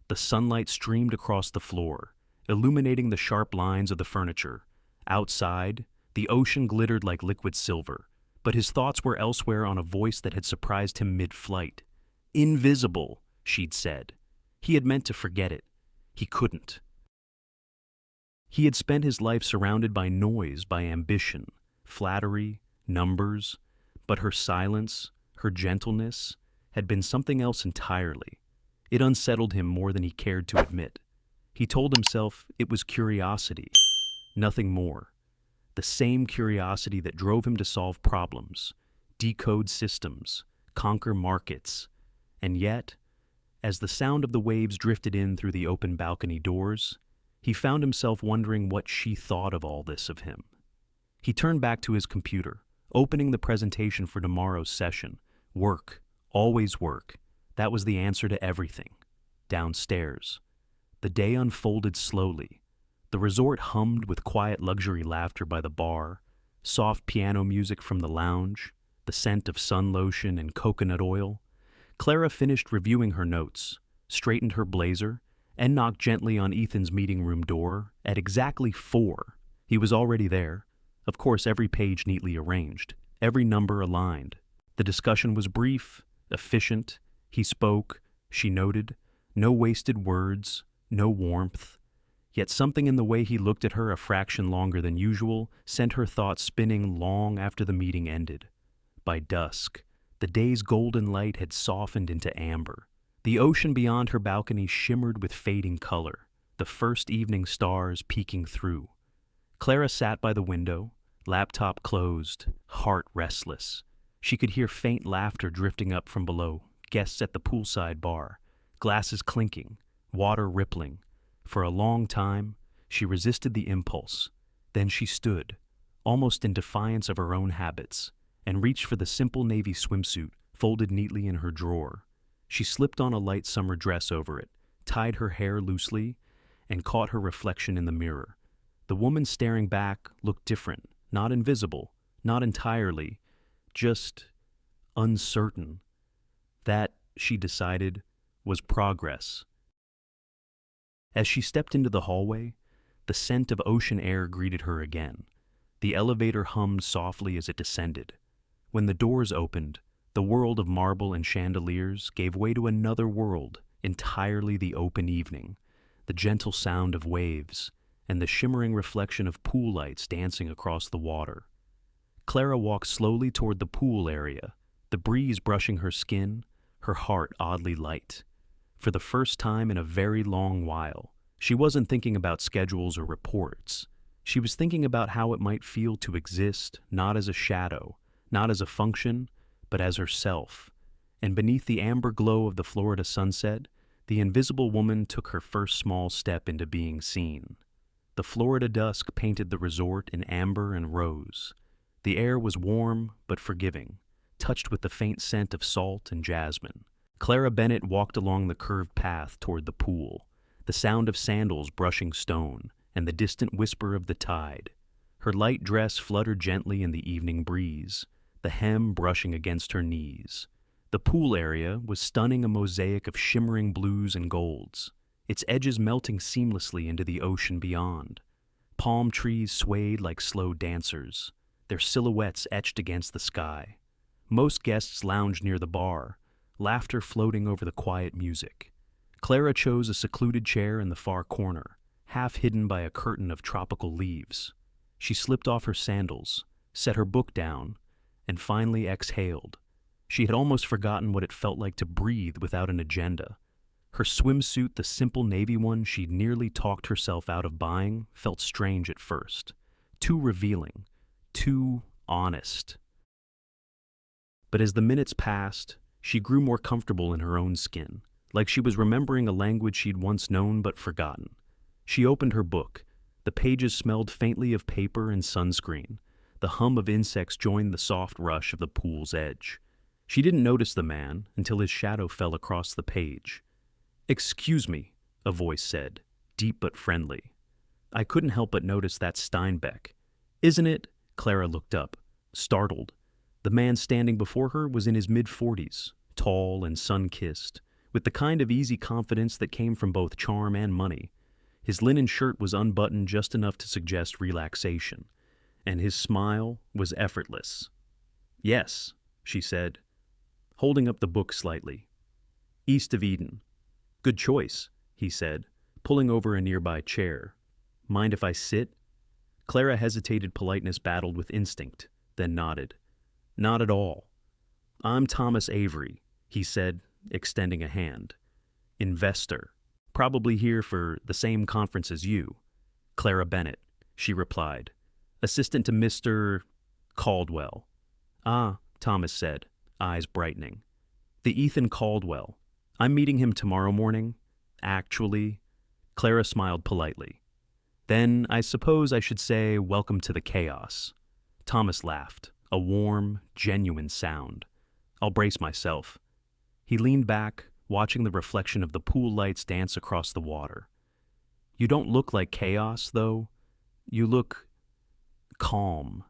The sunlight streamed across the floor, illuminating the sharp lines of the furniture. Outside, the ocean glittered like liquid silver, but his thoughts were elsewhere, on a voice that had surprised him mid-flight. "Invisible," she'd said. He had meant to forget it. He couldn't. He had spent his life surrounded by noise, by ambition, flattery, numbers, but her silence, her gentleness, had been something else entirely. It unsettled him more than he cared to admit. He told himself it was curiosity, nothing more. The same curiosity that drove him to solve problems, decode systems, conquer markets. And yet, As the sound of the waves drifted in through the open balcony doors, he found himself wondering what she thought of all this of him. He turned back to his computer, opening the presentation for tomorrow's session. Work, always work. That was the answer to everything. Downstairs. The day unfolded slowly. The resort hummed with quiet luxury laughter by the bar, soft piano music from the lounge, the scent of sun lotion and coconut oil. Clara finished reviewing her notes, straightened her blazer, and knocked gently on Ethan's meeting room door at exactly 4. He was already there. Of course, every page neatly arranged, every number aligned. The discussion was brief, efficient. He spoke, she noted. No wasted words, no warmth. Yet something in the way he looked at her a fraction longer than usual sent her thoughts spinning long after the meeting ended. By dusk, the day's golden light had softened into amber. The ocean beyond her balcony shimmered with fading color, the first evening stars peeking through. Clara sat by the window, laptop closed, heart restless. She could hear faint laughter drifting up from below, guests at the poolside bar, glasses clinking, water rippling. For a long time, she resisted the impulse. Then she stood, almost in defiance of her own habits, and reached for the simple navy swimsuit folded neatly in her drawer. She slipped on a light summer dress over it, tied her hair loosely, and caught her reflection in the mirror. The woman staring back looked different, not invisible, not entirely, just uncertain. That, she decided, was progress. As she stepped into the hallway, the scent of ocean air greeted her again. The elevator hummed softly as it descended. When the doors opened, the world of marble and chandeliers gave way to another world, entirely the open evening, the gentle sound of waves, and the shimmering reflection of pool lights dancing across the water. Clara walked slowly toward the pool area, the breeze brushing her skin, her heart oddly light. For the first time in a very long while, she wasn't thinking about schedules or reports. She was thinking about how it might feel to exist, not as a shadow, not as a function, but as herself. And beneath the amber glow of the Florida sunset, the invisible woman took her first small step into being seen. The Florida dusk painted the resort in amber and rose. The air was warm but forgiving, touched with the faint scent of salt and jasmine. Clara Bennett walked along the curved path toward the pool, the sound of sandals brushing stone and the distant whisper of the tide. Her light dress fluttered gently in the evening breeze, the hem brushing against her knees. The pool area was stunning, a mosaic of shimmering blues and golds, its edges melting seamlessly into the ocean beyond. Palm trees swayed like slow dancers, their silhouettes etched against the sky. Most guests lounged near the bar, laughter floating over the quiet music. Clara chose a secluded chair in the far corner, half hidden by a curtain of tropical leaves. She slipped off her sandals, set her book down, and finally exhaled. She had almost forgotten what it felt like to breathe without an agenda. Her swimsuit, the simple navy one she'd nearly talked herself out of buying, felt strange at first. Too revealing, too honest. But as the minutes passed, she grew more comfortable in her own skin, like she was remembering a language she'd once known but forgotten. She opened her book. The pages smelled faintly of paper and sunscreen. The hum of insects joined the soft rush of the pool's edge. She didn't notice the man until his shadow fell across the page. "Excuse me," a voice said, deep but friendly. "I couldn't help but notice that Steinbeck. Isn't it?" Clara looked up, startled. The man standing before her was in his mid-40s, tall and sun-kissed, with the kind of easy confidence that came from both charm and money. His linen shirt was unbuttoned just enough to suggest relaxation, and his smile was effortless. "Yes," she said, holding up the book slightly. "East of Eden." "Good choice," he said, pulling over a nearby chair. "Mind if I sit?" Clara hesitated, politeness battled with instinct, then nodded. "Not at all." "I'm Thomas Avery," he said, extending a hand. "Investor. Probably here for the same conference as you." "Clara Bennett," she replied. "Assistant to Mr. Caldwell." "Ah," Thomas said, eyes brightening. "The Ethan Caldwell. I'm meeting him tomorrow morning. Actually, Clara smiled politely. Then I suppose I should say welcome to the chaos. Thomas laughed, a warm, genuine sound. I'll brace myself. He leaned back, watching the reflection of the pool lights dance across the water. You don't look like chaos, though. You look calm.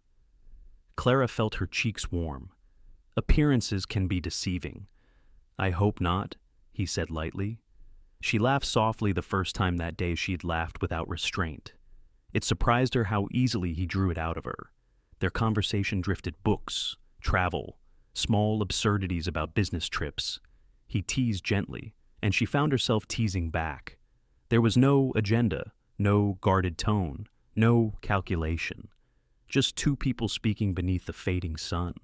Clara felt her cheeks warm. Appearances can be deceiving. I hope not, he said lightly. She laughed softly the first time that day she'd laughed without restraint. It surprised her how easily he drew it out of her. Their conversation drifted books, travel, small absurdities about business trips. He teased gently, and she found herself teasing back. There was no agenda, no guarded tone, no calculation. Just two people speaking beneath the fading sun.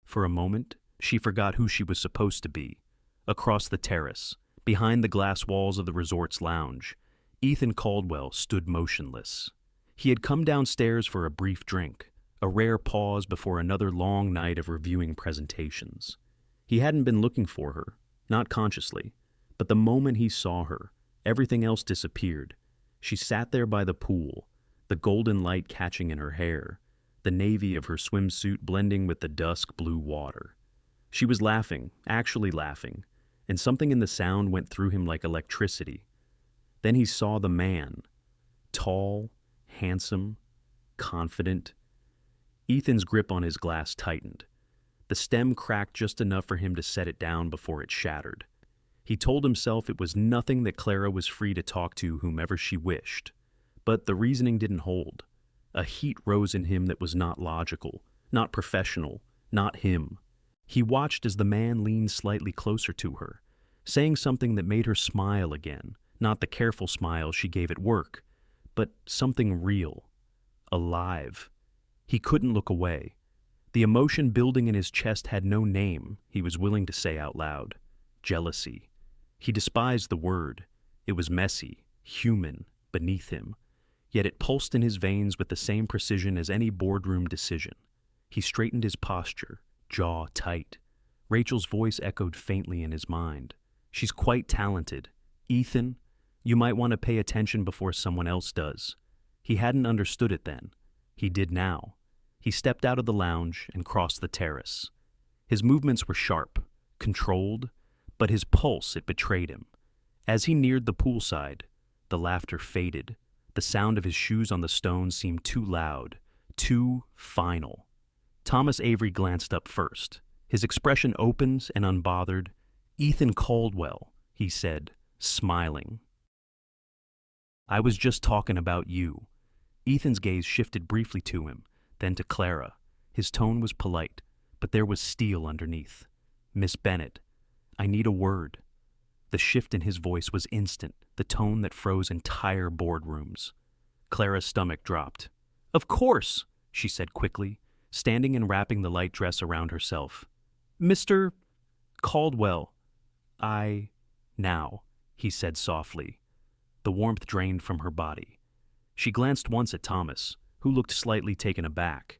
For a moment, she forgot who she was supposed to be. Across the terrace, behind the glass walls of the resort's lounge, Ethan Caldwell stood motionless. He had come downstairs for a brief drink, a rare pause before another long night of reviewing presentations. He hadn't been looking for her, not consciously, but the moment he saw her, everything else disappeared. She sat there by the pool, the golden light catching in her hair, the navy of her swimsuit blending with the dusk blue water. She was laughing, actually laughing, and something in the sound went through him like electricity. Then he saw the man, tall, handsome, confident. Ethan's grip on his glass tightened. The stem cracked just enough for him to set it down before it shattered. He told himself it was nothing, that Clara was free to talk to whomever she wished. But the reasoning didn't hold. A heat rose in him that was not logical, not professional, not him. He watched as the man leaned slightly closer to her, saying something that made her smile again, not the careful smile she gave at work, but something real, alive. He couldn't look away. The emotion building in his chest had no name he was willing to say out loud. Jealousy. He despised the word. It was messy, human, beneath him. Yet it pulsed in his veins with the same precision as any boardroom decision. He straightened his posture, jaw tight. Rachel's voice echoed faintly in his mind. She's quite talented. Ethan, you might want to pay attention before someone else does. He hadn't understood it then. He did now. He stepped out of the lounge and crossed the terrace. His movements were sharp, controlled, but his pulse, it betrayed him. As he neared the poolside, the laughter faded. The sound of his shoes on the stones seemed too loud, too final. Thomas Avery glanced up first. His expression opened and unbothered. Ethan Caldwell, he said, smiling. I was just talking about you. Ethan's gaze shifted briefly to him, then to Clara. His tone was polite, but there was steel underneath. Miss Bennett, I need a word. The shift in his voice was instant, the tone that froze entire boardrooms. Clara's stomach dropped. Of course, she said quickly, standing and wrapping the light dress around herself. Mr. Caldwell, now, he said softly. The warmth drained from her body. She glanced once at Thomas, who looked slightly taken aback.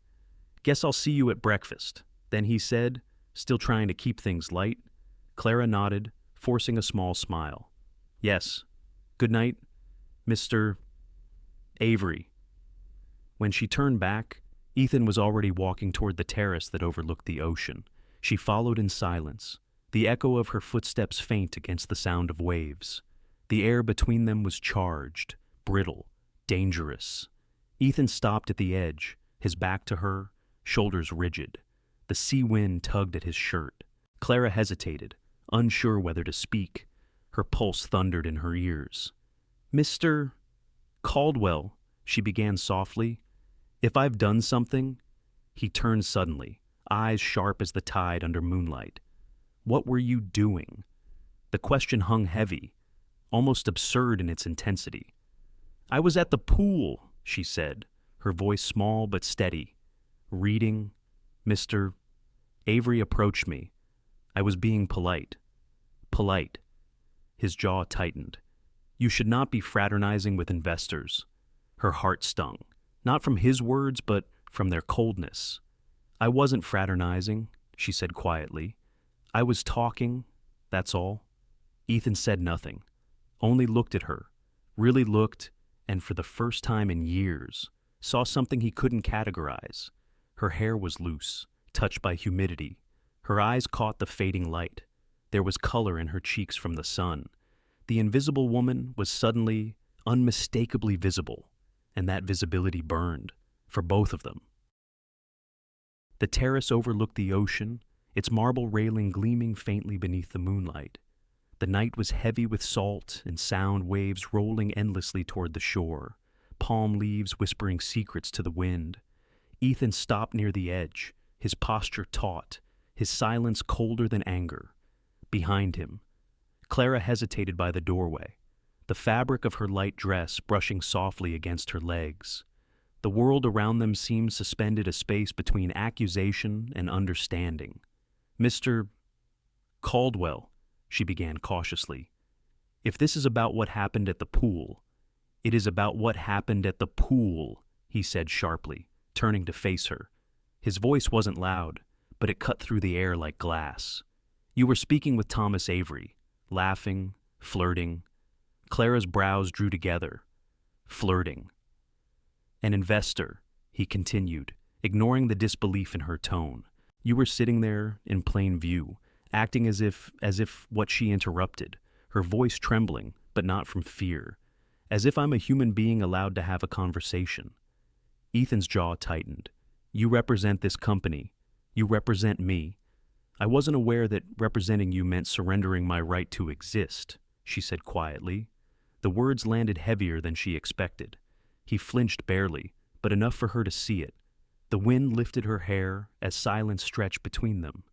Guess I'll see you at breakfast. Then he said, still trying to keep things light. Clara nodded, forcing a small smile. Yes. Good night, Mr. Avery. When she turned back, Ethan was already walking toward the terrace that overlooked the ocean. She followed in silence, the echo of her footsteps faint against the sound of waves. The air between them was charged, brittle, dangerous. Ethan stopped at the edge, his back to her, shoulders rigid. The sea wind tugged at his shirt. Clara hesitated, unsure whether to speak. Her pulse thundered in her ears. Mr. Caldwell, she began softly. If I've done something... He turned suddenly, eyes sharp as the tide under moonlight. What were you doing? The question hung heavy, almost absurd in its intensity. I was at the pool, she said, her voice small but steady. Reading. Mr. Avery approached me. I was being polite. Polite. His jaw tightened. You should not be fraternizing with investors. Her heart stung, not from his words, but from their coldness. I wasn't fraternizing, she said quietly. I was talking, that's all." Ethan said nothing, only looked at her, really looked, and for the first time in years, saw something he couldn't categorize. Her hair was loose, touched by humidity. Her eyes caught the fading light. There was color in her cheeks from the sun. The invisible woman was suddenly, unmistakably visible, and that visibility burned, for both of them. The terrace overlooked the ocean, its marble railing gleaming faintly beneath the moonlight. The night was heavy with salt and sound waves rolling endlessly toward the shore, palm leaves whispering secrets to the wind. Ethan stopped near the edge, his posture taut, his silence colder than anger. Behind him, Clara hesitated by the doorway, the fabric of her light dress brushing softly against her legs. The world around them seemed suspended a space between accusation and understanding. "Mr. Caldwell," she began cautiously, "if this is about what happened at the pool, it is about what happened at the pool," he said sharply, turning to face her. His voice wasn't loud, but it cut through the air like glass. "You were speaking with Thomas Avery, laughing, flirting." Clara's brows drew together. "Flirting." "An investor," he continued, ignoring the disbelief in her tone. "You were sitting there in plain view, acting as if what she interrupted, her voice trembling, but not from fear, as if I'm a human being allowed to have a conversation." Ethan's jaw tightened. "You represent this company. You represent me. I wasn't aware that representing you meant surrendering my right to exist," she said quietly. The words landed heavier than she expected. He flinched barely, but enough for her to see it. The wind lifted her hair as silence stretched between them.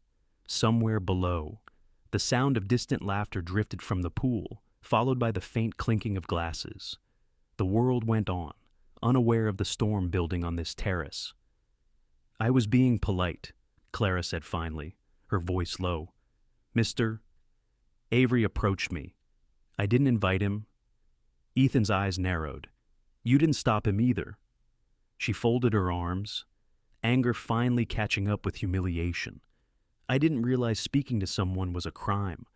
Somewhere below, the sound of distant laughter drifted from the pool, followed by the faint clinking of glasses. The world went on, unaware of the storm building on this terrace. "I was being polite," Clara said finally, her voice low. "Mr. Avery approached me. I didn't invite him." Ethan's eyes narrowed. "You didn't stop him either." She folded her arms, anger finally catching up with humiliation. "I didn't realize speaking to someone was a crime."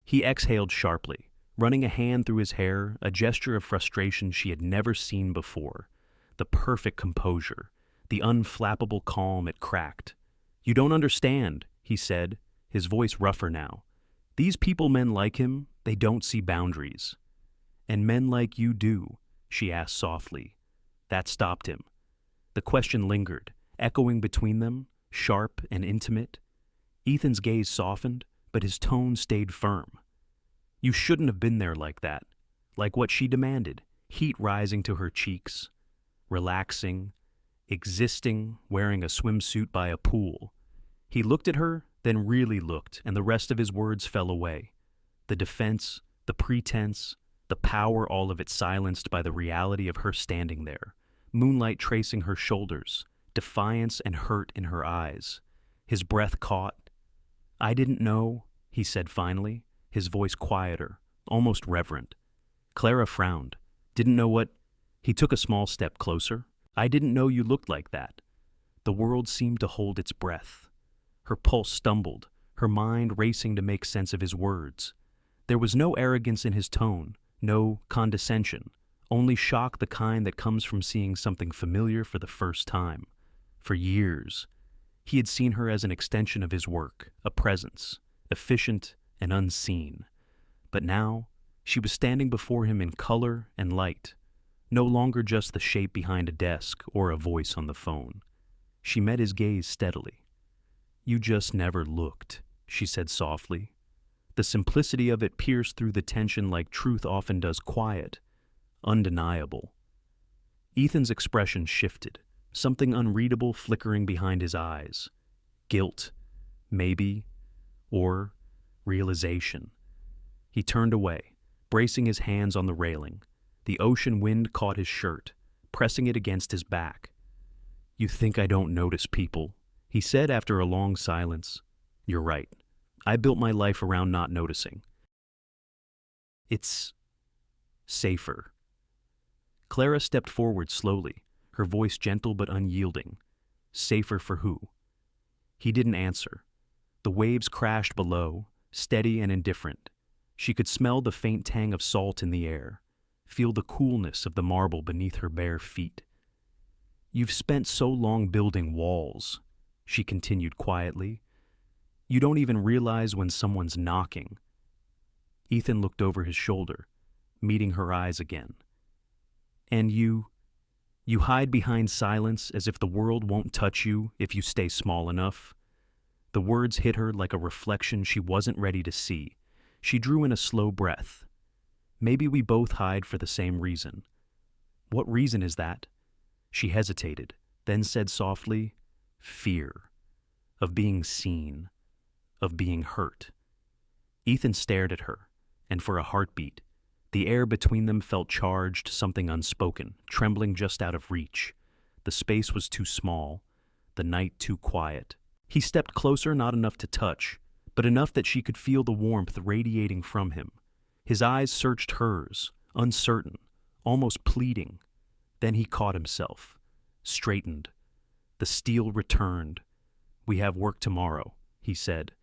He exhaled sharply, running a hand through his hair, a gesture of frustration she had never seen before. The perfect composure, the unflappable calm it cracked. "You don't understand," he said, his voice rougher now. "These people, men like him, they don't see boundaries." "And men like you do?" she asked softly. That stopped him. The question lingered, echoing between them, sharp and intimate. Ethan's gaze softened, but his tone stayed firm. "You shouldn't have been there like that," like what she demanded, heat rising to her cheeks, relaxing, existing, wearing a swimsuit by a pool. He looked at her, then really looked, and the rest of his words fell away. The defense, the pretense, the power, all of it silenced by the reality of her standing there, moonlight tracing her shoulders, defiance and hurt in her eyes. His breath caught. "I didn't know," he said finally, his voice quieter, almost reverent. Clara frowned. "Didn't know what?" He took a small step closer. "I didn't know you looked like that." The world seemed to hold its breath. Her pulse stumbled, her mind racing to make sense of his words. There was no arrogance in his tone, no condescension, only shock, the kind that comes from seeing something familiar for the first time. For years, he had seen her as an extension of his work, a presence, efficient and unseen. But now, she was standing before him in color and light, no longer just the shape behind a desk or a voice on the phone. She met his gaze steadily. "You just never looked," she said softly. The simplicity of it pierced through the tension like truth often does, quiet, undeniable. Ethan's expression shifted, something unreadable flickering behind his eyes. Guilt, maybe, or realization. He turned away, bracing his hands on the railing. The ocean wind caught his shirt, pressing it against his back. "You think I don't notice people," he said after a long silence. "You're right. I built my life around not noticing. It's safer." Clara stepped forward slowly, her voice gentle but unyielding. "Safer for who?" He didn't answer. The waves crashed below, steady and indifferent. She could smell the faint tang of salt in the air, feel the coolness of the marble beneath her bare feet. "You've spent so long building walls," she continued quietly. "You don't even realize when someone's knocking." Ethan looked over his shoulder, meeting her eyes again. "And you hide behind silence as if the world won't touch you if you stay small enough." The words hit her like a reflection she wasn't ready to see. She drew in a slow breath. "Maybe we both hide for the same reason." "What reason is that?" She hesitated, then said softly, "Fear. Of being seen. Of being hurt." Ethan stared at her, and for a heartbeat, the air between them felt charged, something unspoken, trembling just out of reach. The space was too small, the night too quiet. He stepped closer, not enough to touch, but enough that she could feel the warmth radiating from him. His eyes searched hers, uncertain, almost pleading. Then he caught himself, straightened. The steel returned. "We have work tomorrow," he said,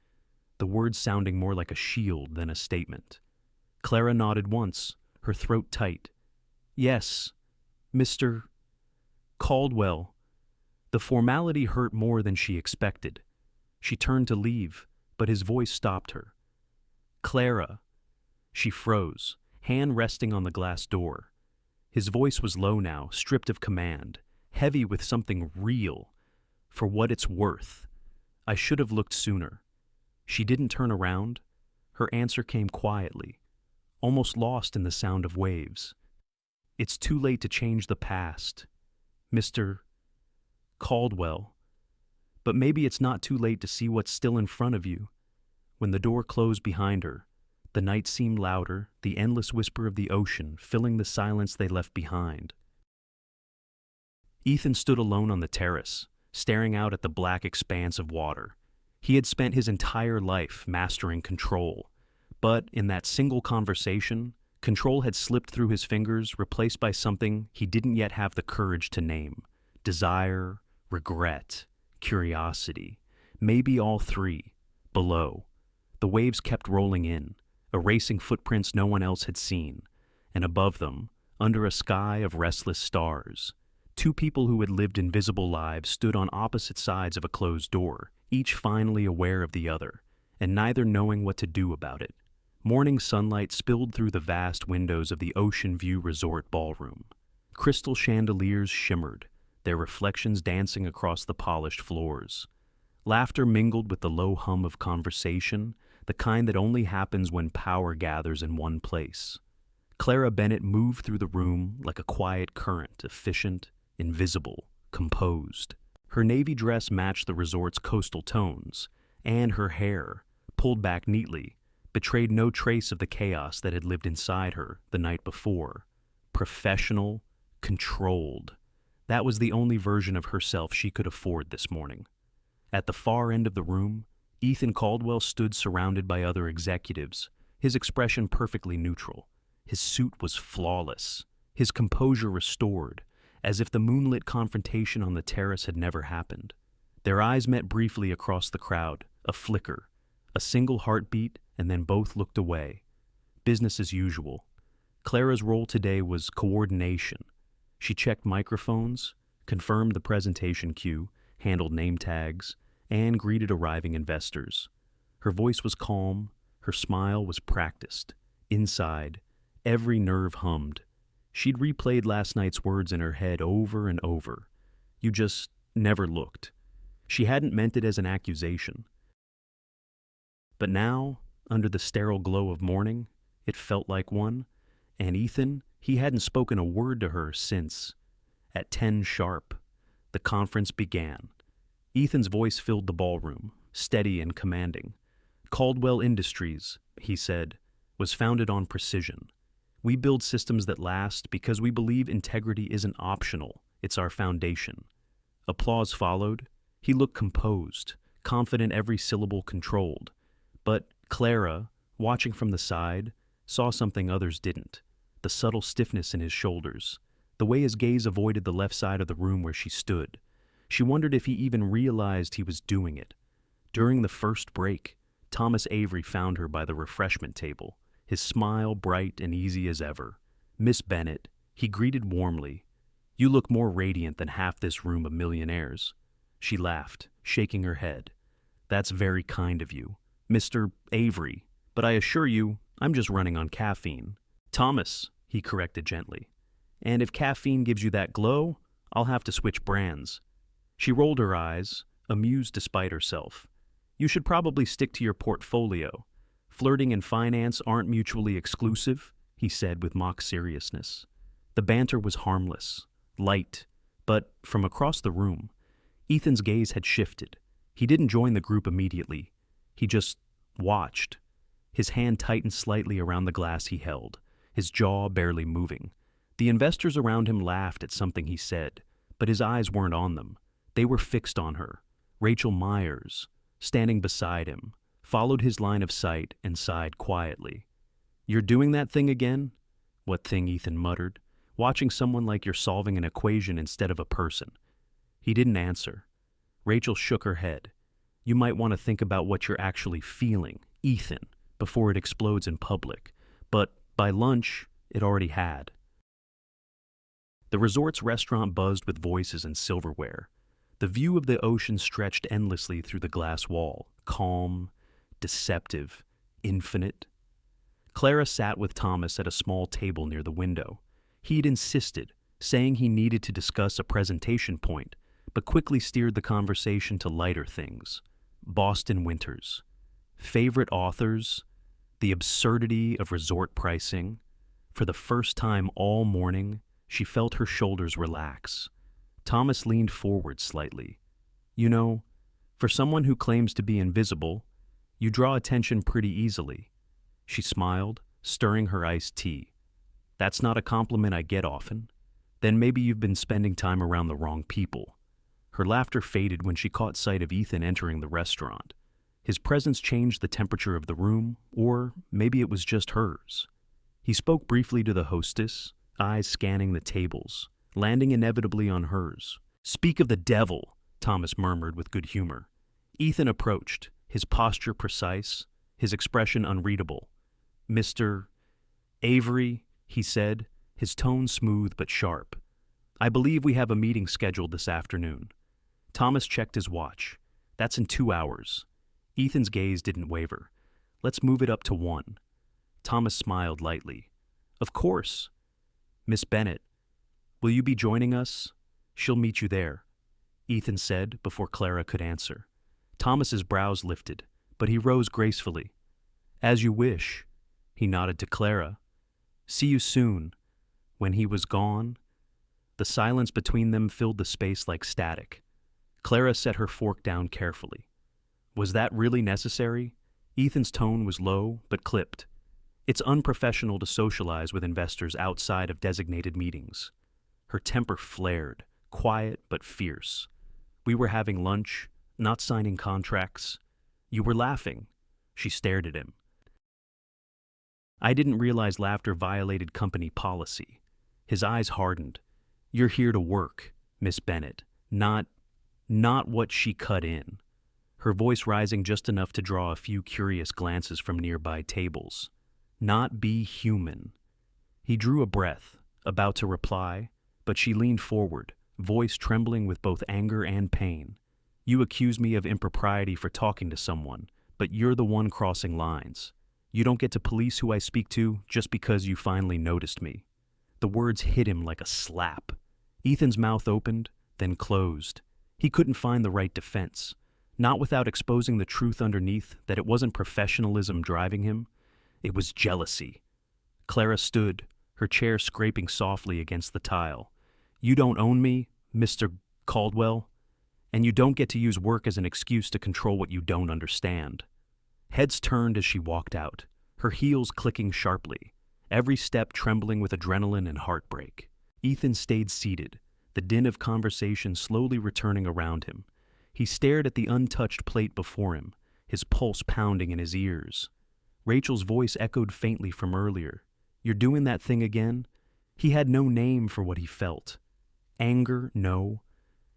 the words sounding more like a shield than a statement. Clara nodded once, her throat tight. "Yes, Mr. Caldwell." The formality hurt more than she expected. She turned to leave, but his voice stopped her. "Clara." She froze, hand resting on the glass door. His voice was low now, stripped of command, heavy with something real. "For what it's worth. I should have looked sooner." She didn't turn around. Her answer came quietly, almost lost in the sound of waves. "It's too late to change the past, Mr. Caldwell. But maybe it's not too late to see what's still in front of you." When the door closed behind her, the night seemed louder, the endless whisper of the ocean filling the silence they left behind. Ethan stood alone on the terrace, staring out at the black expanse of water. He had spent his entire life mastering control, but in that single conversation, control had slipped through his fingers, replaced by something he didn't yet have the courage to name. Desire, regret, curiosity, maybe all three. Below, the waves kept rolling in, erasing footprints no one else had seen, and above them, under a sky of restless stars, two people who had lived invisible lives stood on opposite sides of a closed door, each finally aware of the other, and neither knowing what to do about it. Morning sunlight spilled through the vast windows of the Ocean View Resort ballroom. Crystal chandeliers shimmered, their reflections dancing across the polished floors. Laughter mingled with the low hum of conversation, the kind that only happens when power gathers in one place. Clara Bennett moved through the room like a quiet current, efficient, invisible, composed. Her navy dress matched the resort's coastal tones, and her hair, pulled back neatly, betrayed no trace of the chaos that had lived inside her the night before. Professional, controlled. That was the only version of herself she could afford this morning. At the far end of the room, Ethan Caldwell stood surrounded by other executives, his expression perfectly neutral. His suit was flawless, his composure restored, as if the moonlit confrontation on the terrace had never happened. Their eyes met briefly across the crowd, a flicker, a single heartbeat, and then both looked away. Business as usual. Clara's role today was coordination. She checked microphones, confirmed the presentation cue, handled name tags, and greeted arriving investors. Her voice was calm, her smile was practiced. Inside, every nerve hummed. She'd replayed last night's words in her head over and over. "You just never looked." She hadn't meant it as an accusation. But now, under the sterile glow of morning, it felt like one, and Ethan, he hadn't spoken a word to her since. At 10 sharp, the conference began. Ethan's voice filled the ballroom, steady and commanding. "Caldwell Industries," he said, "was founded on precision. We build systems that last because we believe integrity isn't optional, it's our foundation." Applause followed. He looked composed, confident, every syllable controlled. But Clara, watching from the side, saw something others didn't. The subtle stiffness in his shoulders, the way his gaze avoided the left side of the room where she stood. She wondered if he even realized he was doing it. During the first break, Thomas Avery found her by the refreshment table, his smile bright and easy as ever. "Miss Bennett," he greeted warmly. "You look more radiant than half this room of millionaires." She laughed, shaking her head. "That's very kind of you, Mr. Avery, but I assure you, I'm just running on caffeine." "Thomas," he corrected gently. "And if caffeine gives you that glow, I'll have to switch brands." She rolled her eyes, amused despite herself. "You should probably stick to your portfolio. Flirting and finance aren't mutually exclusive," he said with mock seriousness. The banter was harmless, light, but from across the room, Ethan's gaze had shifted. He didn't join the group immediately. He just watched. His hand tightened slightly around the glass he held, his jaw barely moving. The investors around him laughed at something he said, but his eyes weren't on them. They were fixed on her. Rachel Myers, standing beside him, followed his line of sight and sighed quietly. "You're doing that thing again?" "What thing?" Ethan muttered. "Watching someone like you're solving an equation instead of a person." He didn't answer. Rachel shook her head. "You might want to think about what you're actually feeling, Ethan, before it explodes in public." But by lunch, it already had. The resort's restaurant buzzed with voices and silverware. The view of the ocean stretched endlessly through the glass wall, calm, deceptive, infinite. Clara sat with Thomas at a small table near the window. He'd insisted, saying he needed to discuss a presentation point, but quickly steered the conversation to lighter things. Boston winters, favorite authors, the absurdity of resort pricing. For the first time all morning, she felt her shoulders relax. Thomas leaned forward slightly. "You know, for someone who claims to be invisible, you draw attention pretty easily." She smiled, stirring her iced tea. "That's not a compliment I get often. Then maybe you've been spending time around the wrong people." Her laughter faded when she caught sight of Ethan entering the restaurant. His presence changed the temperature of the room, or maybe it was just hers. He spoke briefly to the hostess, eyes scanning the tables, landing inevitably on hers. "Speak of the devil," Thomas murmured with good humor. Ethan approached, his posture precise, his expression unreadable. "Mr. Avery," he said, his tone smooth but sharp. "I believe we have a meeting scheduled this afternoon." Thomas checked his watch. "That's in 2 hours." Ethan's gaze didn't waver. "Let's move it up to 1. Thomas smiled lightly. "Of course." "Miss Bennett, will you be joining us?" "She'll meet you there," Ethan said before Clara could answer. Thomas's brows lifted, but he rose gracefully. "As you wish." He nodded to Clara. "See you soon." When he was gone, the silence between them filled the space like static. Clara set her fork down carefully. Was that really necessary? Ethan's tone was low but clipped. "It's unprofessional to socialize with investors outside of designated meetings." Her temper flared, quiet but fierce. "We were having lunch, not signing contracts. You were laughing." She stared at him. "I didn't realize laughter violated company policy." His eyes hardened. "You're here to work, Miss Bennett, not what." She cut in, her voice rising just enough to draw a few curious glances from nearby tables. "Not be human." He drew a breath, about to reply, but she leaned forward, voice trembling with both anger and pain. "You accuse me of impropriety for talking to someone, but you're the one crossing lines. You don't get to police who I speak to just because you finally noticed me." The words hit him like a slap. Ethan's mouth opened, then closed. He couldn't find the right defense, not without exposing the truth underneath that it wasn't professionalism driving him, it was jealousy. Clara stood, her chair scraping softly against the tile. "You don't own me, Mr. Caldwell, and you don't get to use work as an excuse to control what you don't understand." Heads turned as she walked out, her heels clicking sharply, every step trembling with adrenaline and heartbreak. Ethan stayed seated, the din of conversation slowly returning around him. He stared at the untouched plate before him, his pulse pounding in his ears. Rachel's voice echoed faintly from earlier. "You're doing that thing again?" He had no name for what he felt. Anger, no.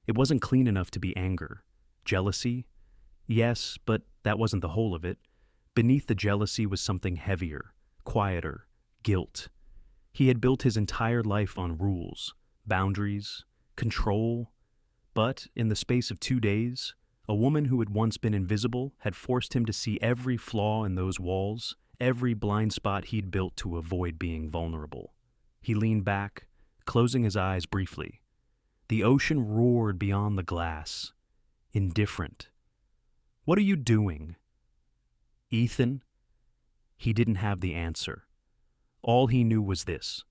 It wasn't clean enough to be anger. Jealousy? Yes, but that wasn't the whole of it. Beneath the jealousy was something heavier, quieter, guilt. He had built his entire life on rules, boundaries, control, but in the space of 2 days, a woman who had once been invisible had forced him to see every flaw in those walls, every blind spot he'd built to avoid being vulnerable. He leaned back, closing his eyes briefly. The ocean roared beyond the glass, indifferent. "What are you doing?" "Ethan?" He didn't have the answer. All he knew was this.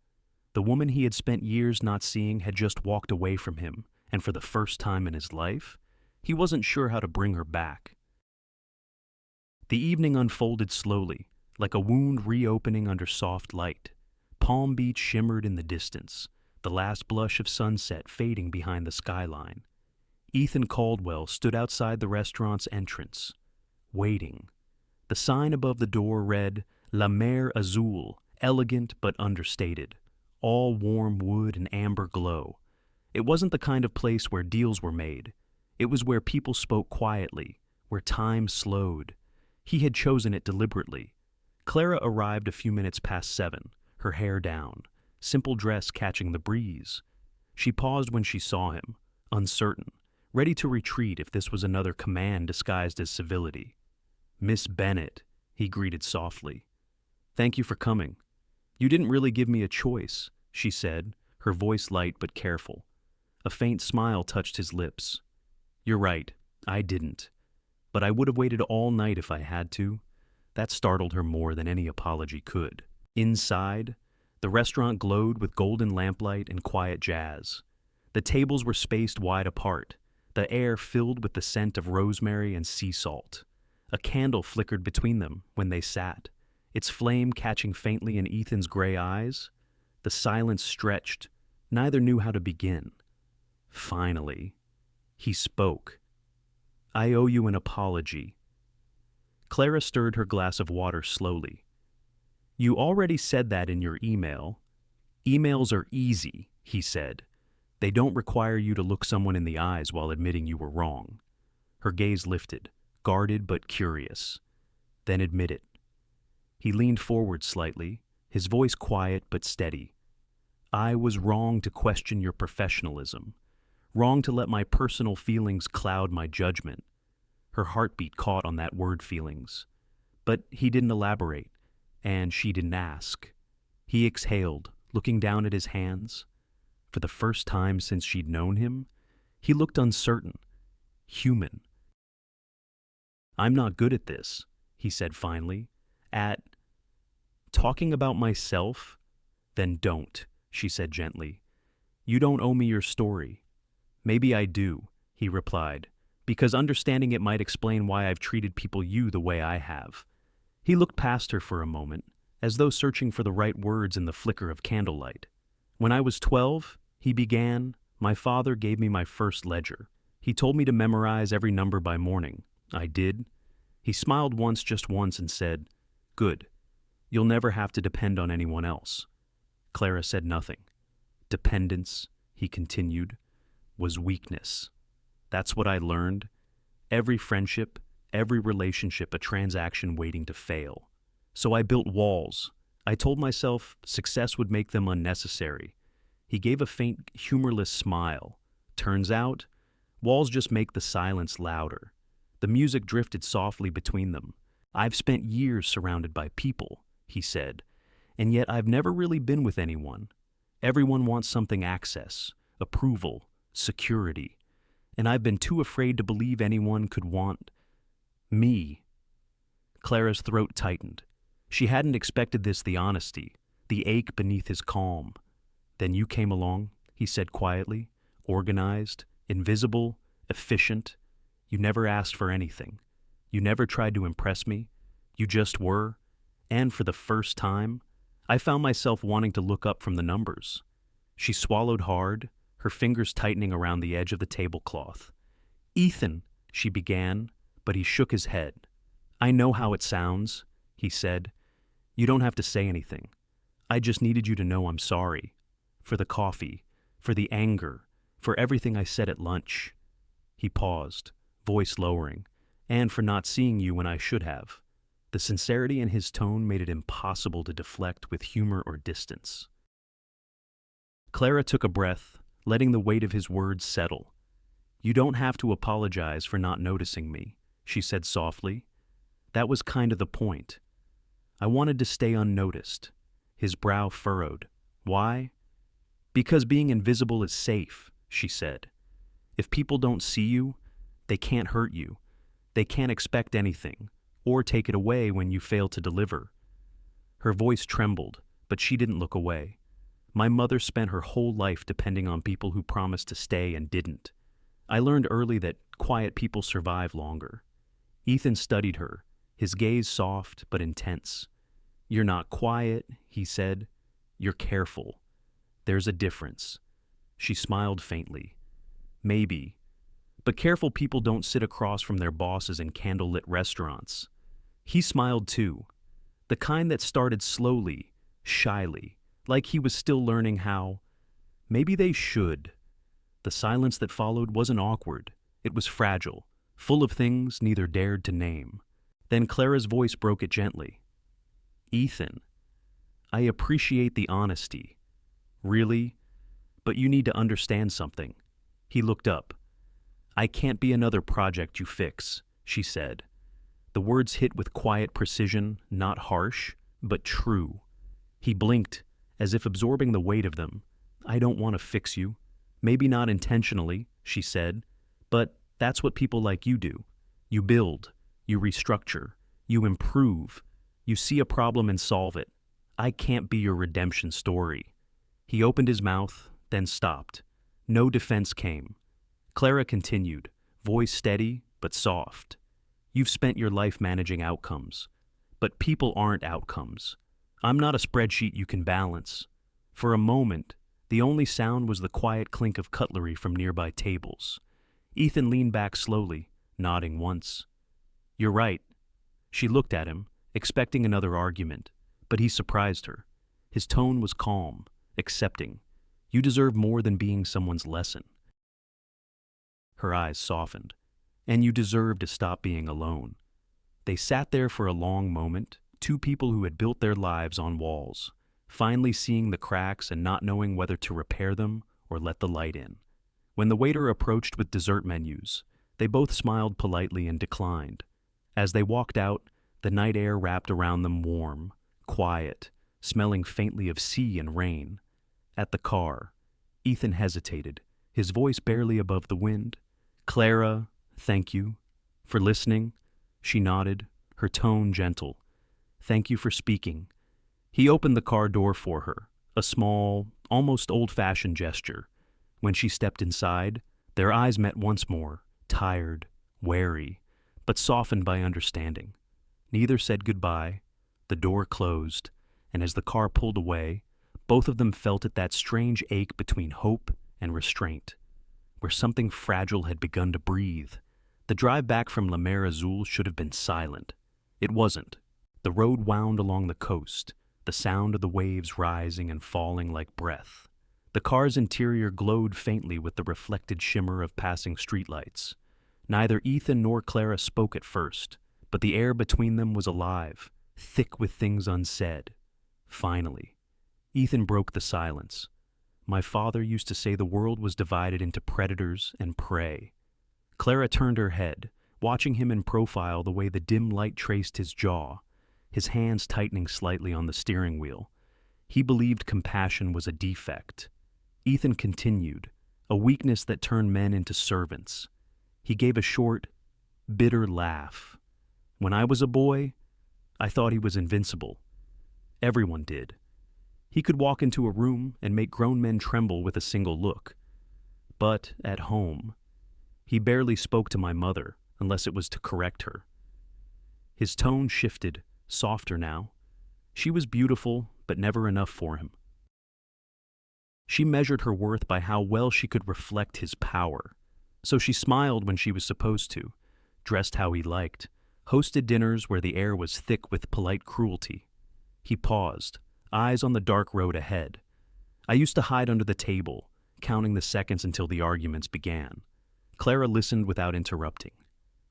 The woman he had spent years not seeing had just walked away from him, and for the first time in his life, he wasn't sure how to bring her back. The evening unfolded slowly, like a wound reopening under soft light. Palm Beach shimmered in the distance, the last blush of sunset fading behind the skyline. Ethan Caldwell stood outside the restaurant's entrance, waiting. The sign above the door read, La Mer Azul, elegant but understated, all warm wood and amber glow. It wasn't the kind of place where deals were made. It was where people spoke quietly, where time slowed. He had chosen it deliberately. Clara arrived a few minutes past 7, her hair down, simple dress catching the breeze. She paused when she saw him, uncertain, ready to retreat if this was another command disguised as civility. "Miss Bennett," he greeted softly. "Thank you for coming. You didn't really give me a choice," she said, her voice light but careful. A faint smile touched his lips. "You're right, I didn't. But I would have waited all night if I had to." That startled her more than any apology could. Inside, the restaurant glowed with golden lamplight and quiet jazz. The tables were spaced wide apart, the air filled with the scent of rosemary and sea salt. A candle flickered between them when they sat, its flame catching faintly in Ethan's gray eyes. The silence stretched. Neither knew how to begin. Finally, he spoke. "I owe you an apology." Clara stirred her glass of water slowly. "You already said that in your email." "Emails are easy," he said. "They don't require you to look someone in the eyes while admitting you were wrong." Her gaze lifted, guarded but curious. "Then admit it." He leaned forward slightly, his voice quiet but steady. "I was wrong to question your professionalism, wrong to let my personal feelings cloud my judgment." Her heartbeat caught on that word feelings. But he didn't elaborate, and she didn't ask. He exhaled, looking down at his hands. For the first time since she'd known him, he looked uncertain, human. "I'm not good at this," he said finally. "At talking about myself?" "Then don't," she said gently. "You don't owe me your story." "Maybe I do," he replied, "because understanding it might explain why I've treated people you the way I have." He looked past her for a moment, as though searching for the right words in the flicker of candlelight. "When I was 12, he began, my father gave me my first ledger. He told me to memorize every number by morning. I did. He smiled once, just once, and said, 'Good. You'll never have to depend on anyone else.'" Clara said nothing. "Dependence," he continued, "was weakness. That's what I learned. Every friendship, every relationship, a transaction waiting to fail. So I built walls. I told myself success would make them unnecessary." He gave a faint, humorless smile. "Turns out, walls just make the silence louder." The music drifted softly between them. "I've spent years surrounded by people," he said, "and yet I've never really been with anyone. Everyone wants something: access, approval, security. And I've been too afraid to believe anyone could want me." Clara's throat tightened. She hadn't expected this, the honesty, the ache beneath his calm. "Then you came along," he said quietly, "organized, invisible, efficient. You never asked for anything. You never tried to impress me. You just were. And for the first time, I found myself wanting to look up from the numbers." She swallowed hard, her fingers tightening around the edge of the tablecloth. "Ethan," she began, but he shook his head. "I know how it sounds," he said. "You don't have to say anything. I just needed you to know I'm sorry. For the coffee, for the anger, for everything I said at lunch." He paused, voice lowering, "and for not seeing you when I should have." The The sincerity in his tone made it impossible to deflect with humor or distance. Clara took a breath, letting the weight of his words settle. "You don't have to apologize for not noticing me," she said softly. "That was kind of the point. I wanted to stay unnoticed." His brow furrowed. "Why?" "Because being invisible is safe," she said. "If people don't see you, they can't hurt you. They can't expect anything, or take it away when you fail to deliver." Her voice trembled, but she didn't look away. "My mother spent her whole life depending on people who promised to stay and didn't. I learned early that quiet people survive longer." Ethan studied her, his gaze soft but intense. "You're not quiet," he said. "You're careful. There's a difference." She smiled faintly. "Maybe. But careful people don't sit across from their bosses in candlelit restaurants." He smiled too, the kind that started slowly, shyly, like he was still learning how. Maybe they should. The silence that followed wasn't awkward. It was fragile, full of things neither dared to name. Then Clara's voice broke it gently. "Ethan, I appreciate the honesty. Really? But you need to understand something." He looked up. "I can't be another project you fix," she said. The words hit with quiet precision, not harsh, but true. He blinked, as if absorbing the weight of them. "I don't want to fix you. Maybe not intentionally," she said, "but that's what people like you do. You build, you restructure, you improve, you see a problem and solve it. I can't be your redemption story." He opened his mouth, then stopped. No defense came. Clara continued, voice steady but soft. "You've spent your life managing outcomes, but people aren't outcomes. I'm not a spreadsheet you can balance." For a moment, the only sound was the quiet clink of cutlery from nearby tables. Ethan leaned back slowly, nodding once. "You're right." She looked at him, expecting another argument, but he surprised her. His tone was calm, accepting. "You deserve more than being someone's lesson." Her eyes softened. "And you deserve to stop being alone." They sat there for a long moment, two people who had built their lives on walls, finally seeing the cracks and not knowing whether to repair them or let the light in. When the waiter approached with dessert menus, they both smiled politely and declined. As they walked out, the night air wrapped around them warm, quiet, smelling faintly of sea and rain. At the car, Ethan hesitated, his voice barely above the wind. "Clara, thank you for listening." She nodded, her tone gentle. "Thank you for speaking." He opened the car door for her, a small, almost old-fashioned gesture. When she stepped inside, their eyes met once more, tired, wary, but softened by understanding. Neither said goodbye. The door closed, and as the car pulled away, both of them felt it, that strange ache between hope and restraint, where something fragile had begun to breathe. The drive back from La Mer Azul should have been silent. It wasn't. The road wound along the coast, the sound of the waves rising and falling like breath. The car's interior glowed faintly with the reflected shimmer of passing streetlights. Neither Ethan nor Clara spoke at first, but the air between them was alive, thick with things unsaid. Finally, Ethan broke the silence. "My father used to say the world was divided into predators and prey." Clara turned her head, watching him in profile the way the dim light traced his jaw, his hands tightening slightly on the steering wheel. He believed compassion was a defect. Ethan continued, a weakness that turned men into servants. He gave a short, bitter laugh. "When I was a boy, I thought he was invincible. Everyone did. He could walk into a room and make grown men tremble with a single look. But at home, he barely spoke to my mother unless it was to correct her." His tone shifted, softer now. She was beautiful, but never enough for him. She measured her worth by how well she could reflect his power. So she smiled when she was supposed to, dressed how he liked, hosted dinners where the air was thick with polite cruelty. He paused, eyes on the dark road ahead. "I used to hide under the table, counting the seconds until the arguments began." Clara listened without interrupting.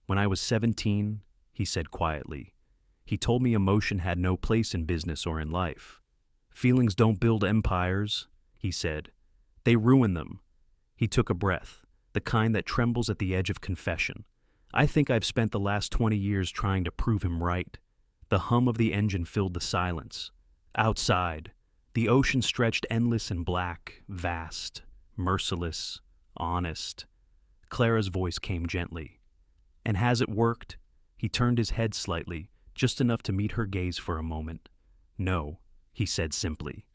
"When I was 17, he said quietly, He told me emotion had no place in business or in life. Feelings don't build empires, he said. They ruin them. He took a breath, the kind that trembles at the edge of confession. I think I've spent the last 20 years trying to prove him right. The hum of the engine filled the silence. Outside, the ocean stretched endless and black, vast, merciless, honest. Clara's voice came gently. And has it worked? He turned his head slightly, just enough to meet her gaze for a moment. No, he said simply.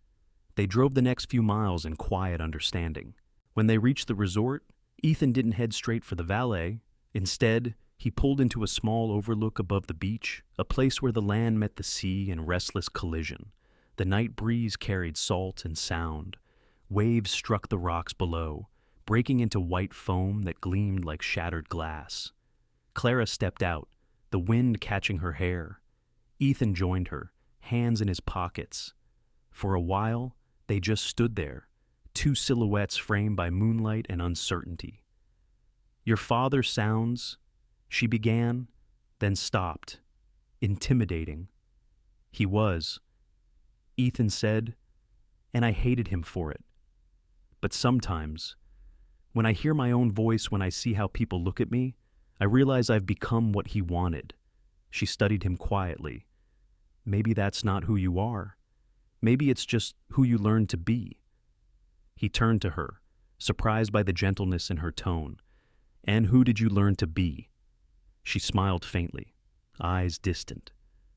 They drove the next few miles in quiet understanding. When they reached the resort, Ethan didn't head straight for the valet. Instead, he pulled into a small overlook above the beach, a place where the land met the sea in restless collision. The night breeze carried salt and sound. Waves struck the rocks below, breaking into white foam that gleamed like shattered glass. Clara stepped out, the wind catching her hair. Ethan joined her, hands in his pockets. For a while, they just stood there, two silhouettes framed by moonlight and uncertainty. Your father sounds, she began, then stopped. Intimidating. He was, Ethan said, and I hated him for it. But sometimes, when I hear my own voice, when I see how people look at me, I realize I've become what he wanted. She studied him quietly. Maybe that's not who you are. Maybe it's just who you learned to be. He turned to her, surprised by the gentleness in her tone. And who did you learn to be? She smiled faintly, eyes distant.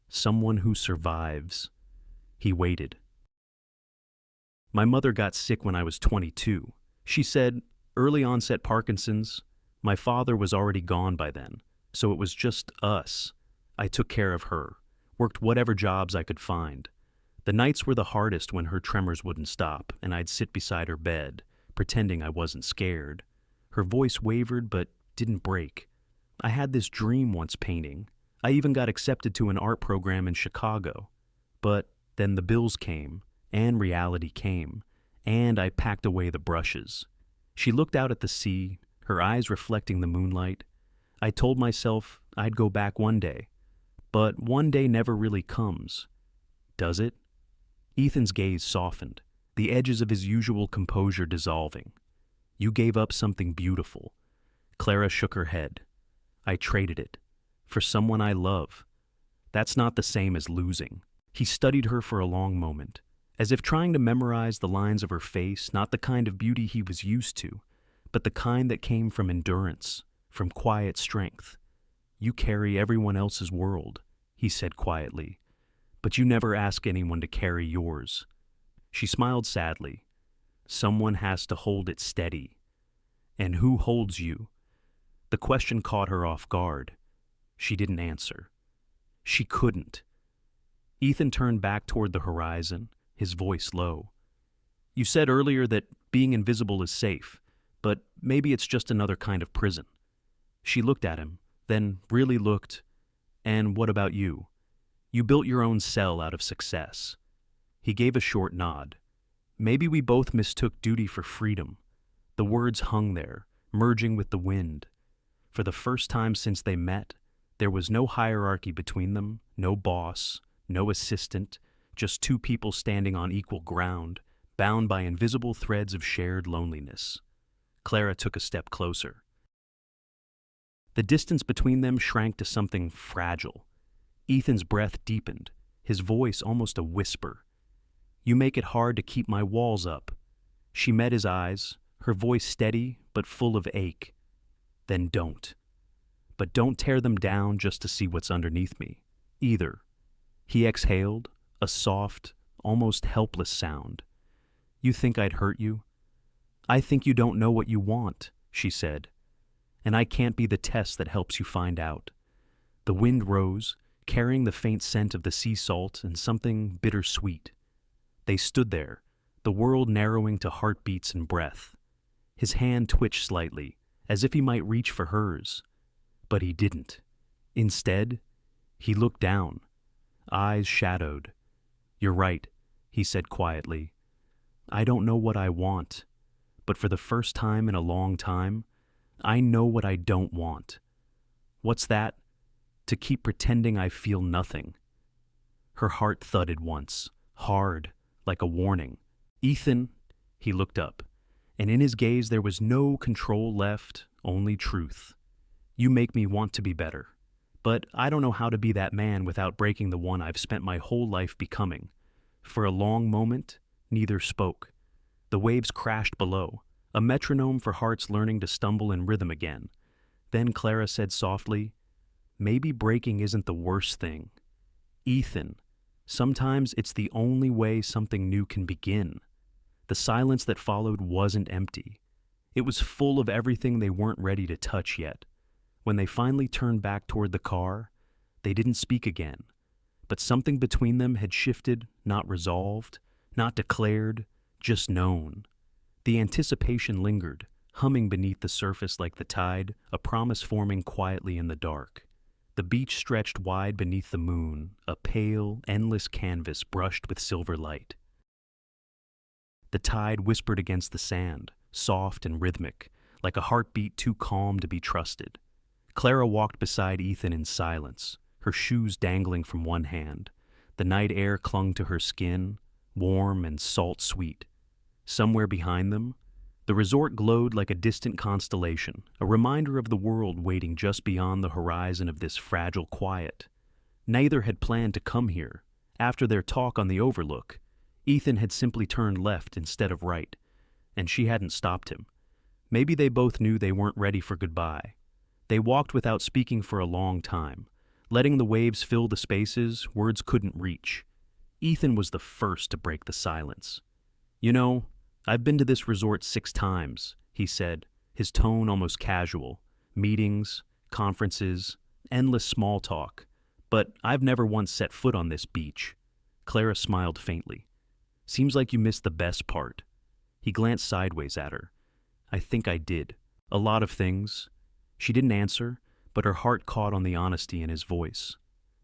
Someone who survives. He waited. My mother got sick when I was 22. She said, early onset Parkinson's. My father was already gone by then, so it was just us. I took care of her, worked whatever jobs I could find. The nights were the hardest when her tremors wouldn't stop, and I'd sit beside her bed, pretending I wasn't scared. Her voice wavered but didn't break. I had this dream once painting. I even got accepted to an art program in Chicago. But then the bills came, and reality came, and I packed away the brushes. She looked out at the sea, her eyes reflecting the moonlight. I told myself I'd go back one day. But one day never really comes. Does it? Ethan's gaze softened, the edges of his usual composure dissolving. You gave up something beautiful. Clara shook her head. I traded it. For someone I love. That's not the same as losing. He studied her for a long moment, as if trying to memorize the lines of her face, not the kind of beauty he was used to, but the kind that came from endurance, from quiet strength. You carry everyone else's world, he said quietly, but you never ask anyone to carry yours. She smiled sadly. Someone has to hold it steady. And who holds you? The question caught her off guard. She didn't answer. She couldn't. Ethan turned back toward the horizon, his voice low. You said earlier that being invisible is safe, but maybe it's just another kind of prison. She looked at him, then really looked. And what about you? You built your own cell out of success. He gave a short nod. Maybe we both mistook duty for freedom. The words hung there, merging with the wind. For the first time since they met, there was no hierarchy between them, no boss, no assistant, just two people standing on equal ground, bound by invisible threads of shared loneliness. Clara took a step closer. The distance between them shrank to something fragile. Ethan's breath deepened, his voice almost a whisper. You make it hard to keep my walls up. She met his eyes, her voice steady but full of ache. Then don't. But don't tear them down just to see what's underneath me, either. He exhaled, a soft, almost helpless sound. You think I'd hurt you? I think you don't know what you want, she said. And I can't be the test that helps you find out. The wind rose, carrying the faint scent of the sea salt and something bittersweet. They stood there, the world narrowing to heartbeats and breath. His hand twitched slightly, as if he might reach for hers. But he didn't. Instead, he looked down, eyes shadowed. You're right, he said quietly. I don't know what I want, but for the first time in a long time, I know what I don't want. What's that? To keep pretending I feel nothing. Her heart thudded once, hard, like a warning. "Ethan," he looked up, and in his gaze there was no control left, only truth. "You make me want to be better. But I don't know how to be that man without breaking the one I've spent my whole life becoming." For a long moment, neither spoke. The waves crashed below, a metronome for hearts learning to stumble in rhythm again. Then Clara said softly, "Maybe breaking isn't the worst thing. Ethan, sometimes it's the only way something new can begin." The silence that followed wasn't empty. It was full of everything they weren't ready to touch yet. When they finally turned back toward the car, they didn't speak again. But something between them had shifted, not resolved, not declared, just known. The anticipation lingered, humming beneath the surface like the tide, a promise forming quietly in the dark. The beach stretched wide beneath the moon, a pale, endless canvas brushed with silver light. The tide whispered against the sand, soft and rhythmic, like a heartbeat too calm to be trusted. Clara walked beside Ethan in silence, her shoes dangling from one hand. The night air clung to her skin, warm and salt-sweet. Somewhere behind them, the resort glowed like a distant constellation, a reminder of the world waiting just beyond the horizon of this fragile quiet. Neither had planned to come here. After their talk on the overlook, Ethan had simply turned left instead of right, and she hadn't stopped him. Maybe they both knew they weren't ready for goodbye. They walked without speaking for a long time, letting the waves fill the spaces words couldn't reach. Ethan was the first to break the silence. "You know, I've been to this resort 6 times, he said, his tone almost casual. Meetings, conferences, endless small talk. But I've never once set foot on this beach." Clara smiled faintly. "Seems like you missed the best part." He glanced sideways at her. "I think I did. A lot of things." She didn't answer, but her heart caught on the honesty in his voice.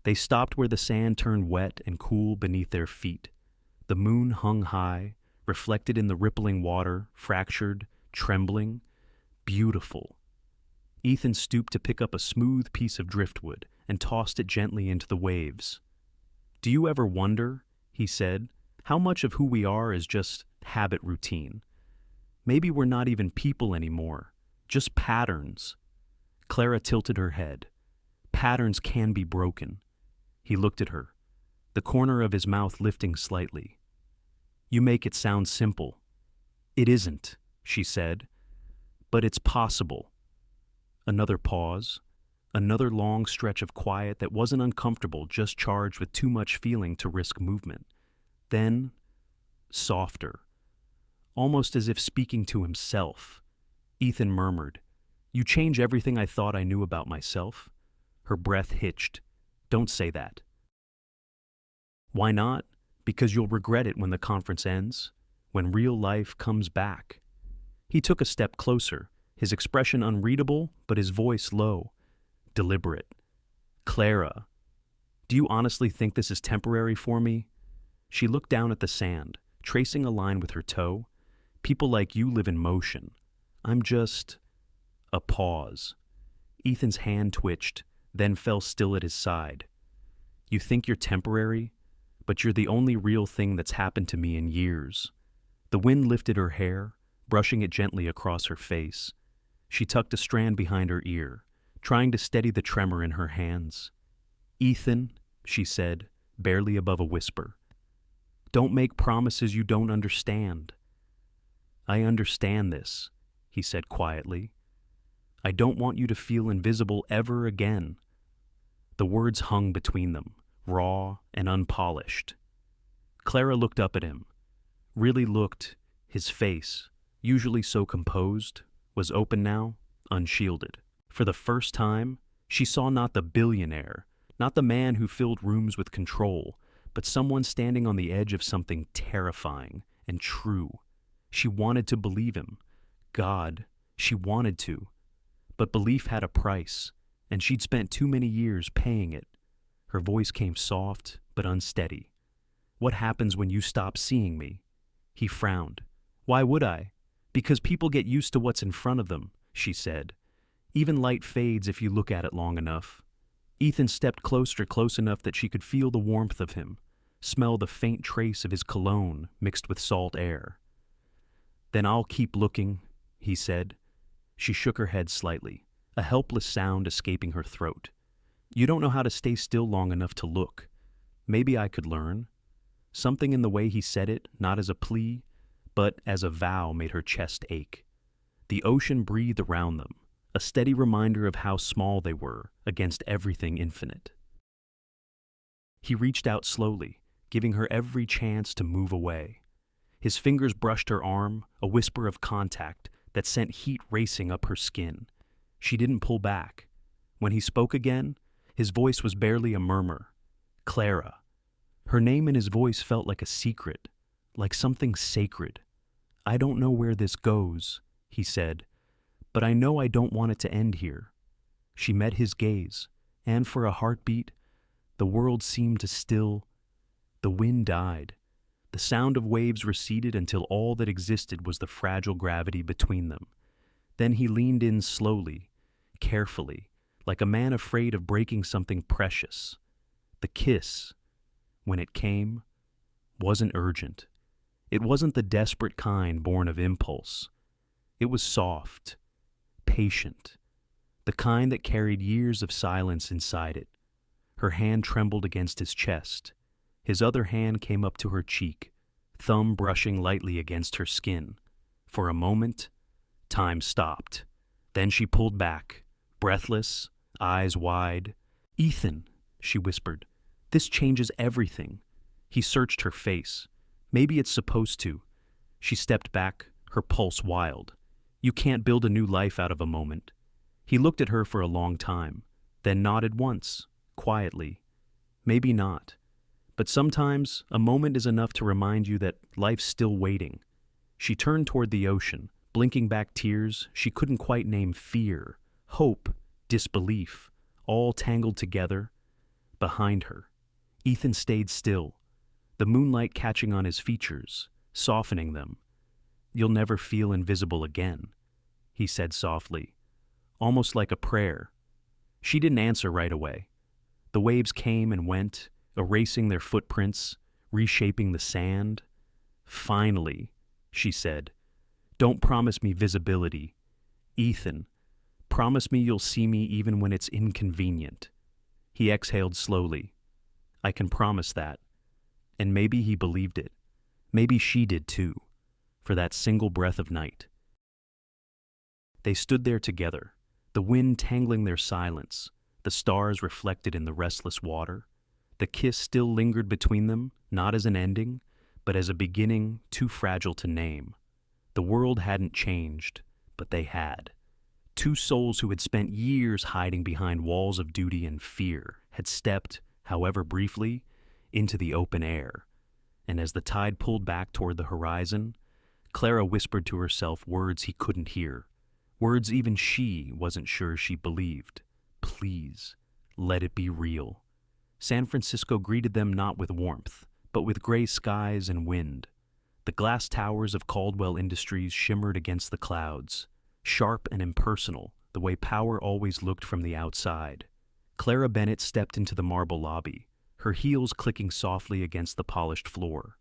They stopped where the sand turned wet and cool beneath their feet. The moon hung high, reflected in the rippling water, fractured, trembling, beautiful. Ethan stooped to pick up a smooth piece of driftwood and tossed it gently into the waves. "Do you ever wonder," he said, "how much of who we are is just habit routine? Maybe we're not even people anymore, just patterns." Clara tilted her head. "Patterns can be broken." He looked at her, the corner of his mouth lifting slightly. "You make it sound simple." "It isn't," she said, "but it's possible." Another pause, another long stretch of quiet that wasn't uncomfortable, just charged with too much feeling to risk movement. Then, softer, almost as if speaking to himself, Ethan murmured, "You change everything I thought I knew about myself." Her breath hitched. "Don't say that." "Why not?" "Because you'll regret it when the conference ends, when real life comes back." He took a step closer, his expression unreadable, but his voice low, deliberate. "Clara, do you honestly think this is temporary for me?" She looked down at the sand, tracing a line with her toe. "People like you live in motion. I'm just—" A pause. Ethan's hand twitched, then fell still at his side. "You think you're temporary? But you're the only real thing that's happened to me in years." The wind lifted her hair, brushing it gently across her face. She tucked a strand behind her ear, trying to steady the tremor in her hands. "Ethan," she said, barely above a whisper, "don't make promises you don't understand." "I understand this," he said quietly. "I don't want you to feel invisible ever again." The words hung between them, raw and unpolished. Clara looked up at him, really looked. His face, usually so composed, was open now, unshielded. For the first time, she saw not the billionaire, not the man who filled rooms with control, but someone standing on the edge of something terrifying and true. She wanted to believe him. God, she wanted to. But belief had a price, and she'd spent too many years paying it. Her voice came soft but unsteady. "What happens when you stop seeing me?" He frowned. "Why would I?" "Because people get used to what's in front of them," she said. "Even light fades if you look at it long enough." Ethan stepped close enough that she could feel the warmth of him, smell the faint trace of his cologne mixed with salt air. "Then I'll keep looking," he said. She shook her head slightly, a helpless sound escaping her throat. "You don't know how to stay still long enough to look. Maybe I could learn." Something in the way he said it, not as a plea, but as a vow, made her chest ache. The ocean breathed around them, a steady reminder of how small they were against everything infinite. He reached out slowly, giving her every chance to move away. His fingers brushed her arm, a whisper of contact that sent heat racing up her skin. She didn't pull back. When he spoke again, his voice was barely a murmur. "Clara." Her name in his voice felt like a secret, like something sacred. "I don't know where this goes," he said, "but I know I don't want it to end here." She met his gaze, and for a heartbeat, the world seemed to still. The wind died. The sound of waves receded until all that existed was the fragile gravity between them. Then he leaned in slowly, carefully, like a man afraid of breaking something precious. The kiss, when it came, wasn't urgent. It wasn't the desperate kind born of impulse. It was soft, patient, the kind that carried years of silence inside it. Her hand trembled against his chest. His other hand came up to her cheek, thumb brushing lightly against her skin. For a moment, time stopped. Then she pulled back, breathless, eyes wide. "Ethan," she whispered, "this changes everything." He searched her face. "Maybe it's supposed to." She stepped back, her pulse wild. "You can't build a new life out of a moment." He looked at her for a long time, then nodded once, quietly. "Maybe not. But sometimes a moment is enough to remind you that life's still waiting." She turned toward the ocean, blinking back tears she couldn't quite name: fear, hope, disbelief, all tangled together. Behind her, Ethan stayed still, the moonlight catching on his features, softening them. "You'll never feel invisible again," he said softly, almost like a prayer. She didn't answer right away. The waves came and went, erasing their footprints, reshaping the sand. "Finally," she said, "don't promise me visibility. Ethan, promise me you'll see me even when it's inconvenient." He exhaled slowly. "I can promise that." And maybe he believed it. Maybe she did too, for that single breath of night. They stood there together, the wind tangling their silence, the stars reflected in the restless water. The kiss still lingered between them, not as an ending, but as a beginning too fragile to name. The world hadn't changed, but they had. Two souls who had spent years hiding behind walls of duty and fear had stepped, however briefly, into the open air. And as the tide pulled back toward the horizon, Clara whispered to herself words he couldn't hear, words even she wasn't sure she believed. "Please, let it be real." San Francisco greeted them not with warmth, but with gray skies and wind. The glass towers of Caldwell Industries shimmered against the clouds, sharp and impersonal, the way power always looked from the outside. Clara Bennett stepped into the marble lobby, her heels clicking softly against the polished floor.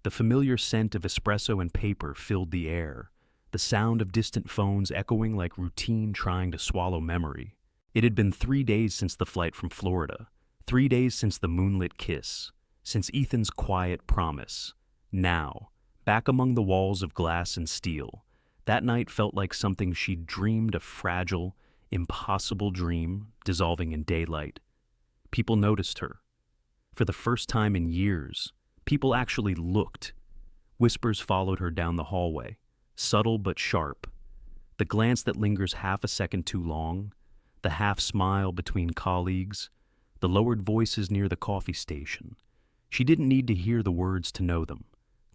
The familiar scent of espresso and paper filled the air, the sound of distant phones echoing like routine trying to swallow memory. It had been 3 days since the flight from Florida, 3 days since the moonlit kiss, since Ethan's quiet promise. Now, back among the walls of glass and steel, that night felt like something she'd dreamed, a fragile, impossible dream dissolving in daylight. People noticed her. For the first time in years, people actually looked. Whispers followed her down the hallway, subtle but sharp. The glance that lingers half a second too long, the half smile between colleagues, the lowered voices near the coffee station. She didn't need to hear the words to know them.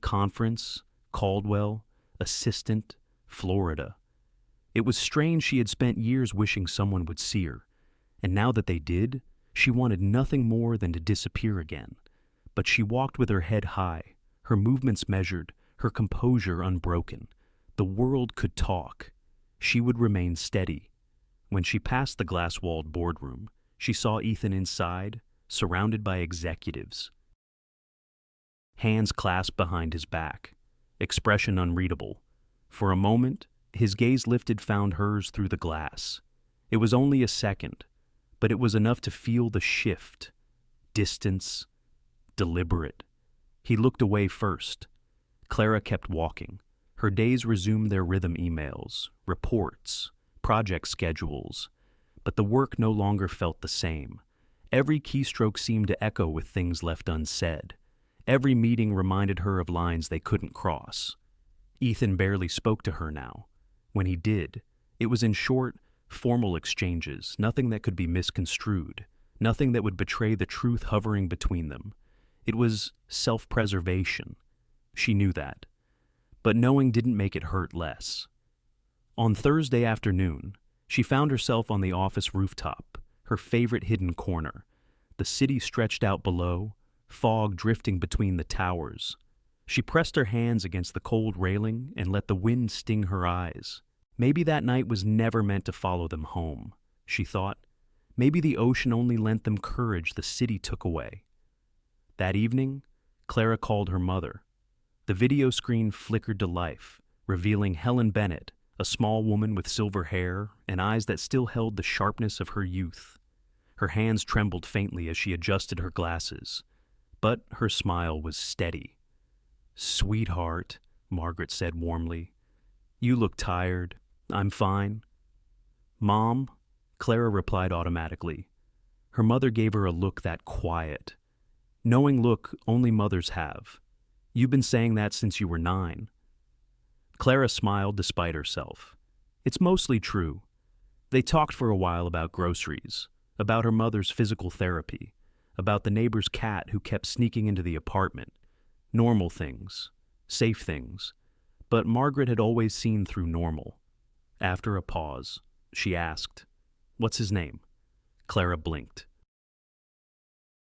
Conference, Caldwell, assistant, Florida. It was strange she had spent years wishing someone would see her, and now that they did, she wanted nothing more than to disappear again. But she walked with her head high, her movements measured, her composure unbroken. The world could talk. She would remain steady. When she passed the glass-walled boardroom, She saw Ethan inside, surrounded by executives. Hands clasped behind his back, expression unreadable. For a moment, his gaze lifted, found hers through the glass. It was only a second, but it was enough to feel the shift. Distance, deliberate. He looked away first. Clara kept walking. Her days resumed their rhythm: emails, reports, project schedules. But the work no longer felt the same. Every keystroke seemed to echo with things left unsaid. Every meeting reminded her of lines they couldn't cross. Ethan barely spoke to her now. When he did, it was in short, formal exchanges, nothing that could be misconstrued, nothing that would betray the truth hovering between them. It was self-preservation. She knew that. But knowing didn't make it hurt less. On Thursday afternoon, she found herself on the office rooftop, her favorite hidden corner. The city stretched out below, fog drifting between the towers. She pressed her hands against the cold railing and let the wind sting her eyes. Maybe that night was never meant to follow them home, she thought. Maybe the ocean only lent them courage the city took away. That evening, Clara called her mother. The video screen flickered to life, revealing Helen Bennett, a small woman with silver hair and eyes that still held the sharpness of her youth. Her hands trembled faintly as she adjusted her glasses, but her smile was steady. "Sweetheart," Margaret said warmly, "you look tired. I'm fine." "Mom," Clara replied automatically. Her mother gave her a look, that quiet, knowing look only mothers have. "You've been saying that since you were 9. Clara smiled despite herself. "It's mostly true." They talked for a while about groceries, about her mother's physical therapy, about the neighbor's cat who kept sneaking into the apartment. Normal things, safe things. But Margaret had always seen through normal. After a pause, she asked, "What's his name?" Clara blinked.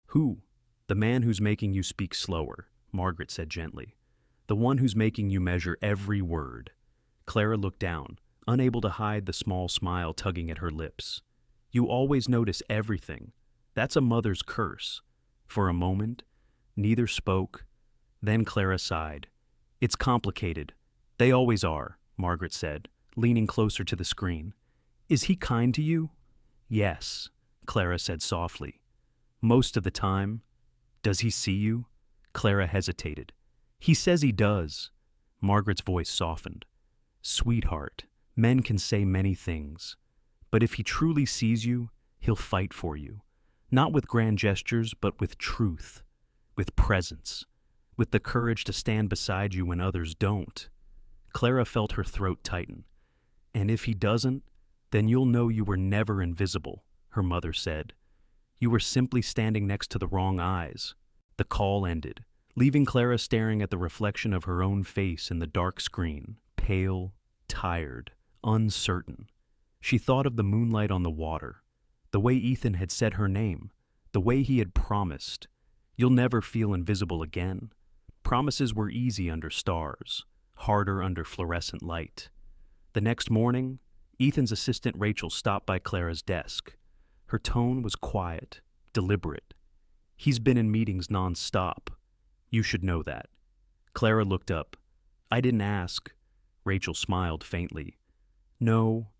"Who?" "The man who's making you speak slower," Margaret said gently. "The one who's making you measure every word." Clara looked down, unable to hide the small smile tugging at her lips. "You always notice everything. That's a mother's curse." For a moment, neither spoke. Then Clara sighed. "It's complicated. They always are," Margaret said, leaning closer to the screen. "Is he kind to you?" "Yes," Clara said softly. "Most of the time." "Does he see you?" Clara hesitated. "He says he does." Margaret's voice softened. "Sweetheart, men can say many things, but if he truly sees you, he'll fight for you. Not with grand gestures, but with truth, with presence, with the courage to stand beside you when others don't." Clara felt her throat tighten. "And if he doesn't, then you'll know you were never invisible," her mother said. "You were simply standing next to the wrong eyes." The call ended, leaving Clara staring at the reflection of her own face in the dark screen, pale, tired, uncertain. She thought of the moonlight on the water, the way Ethan had said her name, the way he had promised. "You'll never feel invisible again." Promises were easy under stars, harder under fluorescent light. The next morning, Ethan's assistant Rachel stopped by Clara's desk. Her tone was quiet, deliberate. "He's been in meetings non-stop. You should know that." Clara looked up. "I didn't ask." Rachel smiled faintly. "No,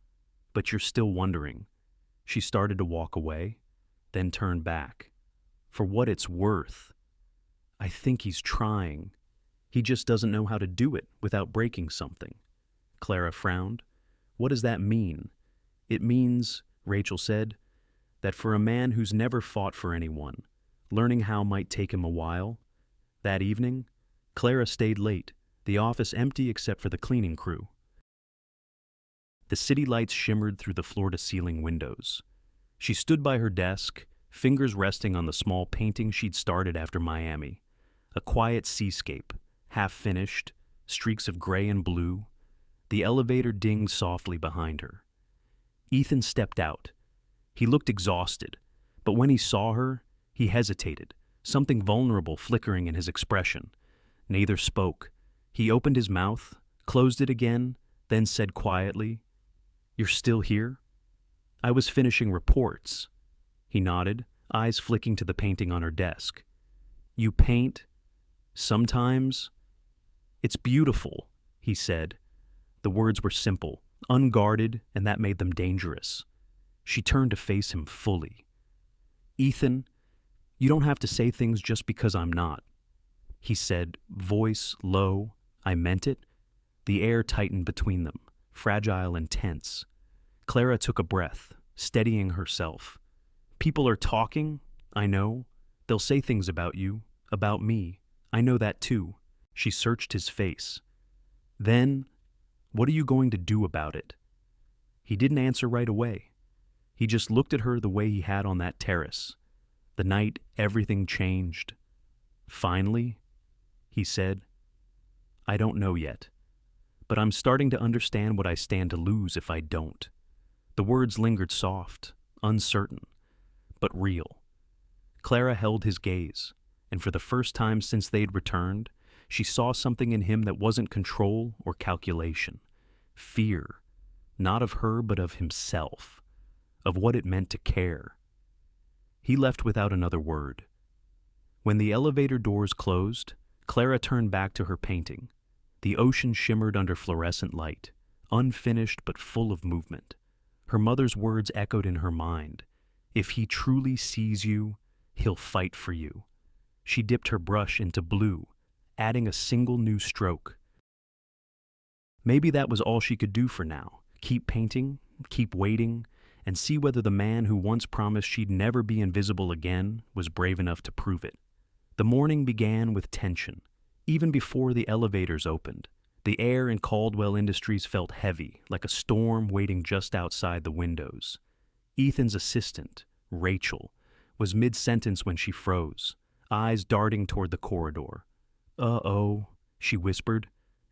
but you're still wondering." She started to walk away, then turned back. "For what it's worth, I think he's trying. He just doesn't know how to do it without breaking something." Clara frowned. "What does that mean?" "It means," Rachel said, "that for a man who's never fought for anyone, learning how might take him a while." That evening, Clara stayed late, the office empty except for the cleaning crew. The city lights shimmered through the floor-to-ceiling windows. She stood by her desk, fingers resting on the small painting she'd started after Miami. A quiet seascape, half-finished, streaks of gray and blue. The elevator dinged softly behind her. Ethan stepped out. He looked exhausted, but when he saw her, he hesitated, something vulnerable flickering in his expression. Neither spoke. He opened his mouth, closed it again, then said quietly, "You're still here?" "I was finishing reports." He nodded, eyes flicking to the painting on her desk. You paint? Sometimes? It's beautiful, he said. The words were simple, unguarded, and that made them dangerous. She turned to face him fully. Ethan, you don't have to say things just because I'm not, he said, voice low. I meant it. The air tightened between them, fragile and tense. Clara took a breath, steadying herself. People are talking, I know. They'll say things about you, about me. I know that too. She searched his face. Then, what are you going to do about it? He didn't answer right away. He just looked at her the way he had on that terrace. The night everything changed. Finally, he said, I don't know yet, but I'm starting to understand what I stand to lose if I don't. The words lingered soft, uncertain, but real. Clara held his gaze, and for the first time since they'd returned, she saw something in him that wasn't control or calculation. Fear, not of her but of himself, of what it meant to care. He left without another word. When the elevator doors closed, Clara turned back to her painting. The ocean shimmered under fluorescent light, unfinished but full of movement. Her mother's words echoed in her mind. If he truly sees you, he'll fight for you. She dipped her brush into blue, adding a single new stroke. Maybe that was all she could do for now. Keep painting, keep waiting, and see whether the man who once promised she'd never be invisible again was brave enough to prove it. The morning began with tension. Even before the elevators opened, the air in Caldwell Industries felt heavy, like a storm waiting just outside the windows. Ethan's assistant, Rachel, was mid-sentence when she froze, eyes darting toward the corridor. Uh-oh, she whispered.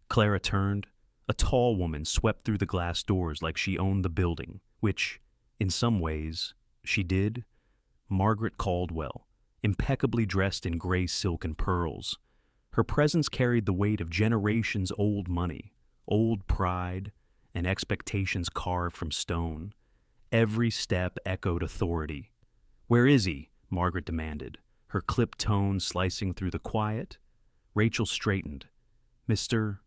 Clara turned. A tall woman swept through the glass doors like she owned the building, which, in some ways, she did. Margaret Caldwell, impeccably dressed in gray silk and pearls. Her presence carried the weight of generations-old money, old pride, and expectations carved from stone. Every step echoed authority. Where is he? Margaret demanded, her clipped tone slicing through the quiet. Rachel straightened. Mr.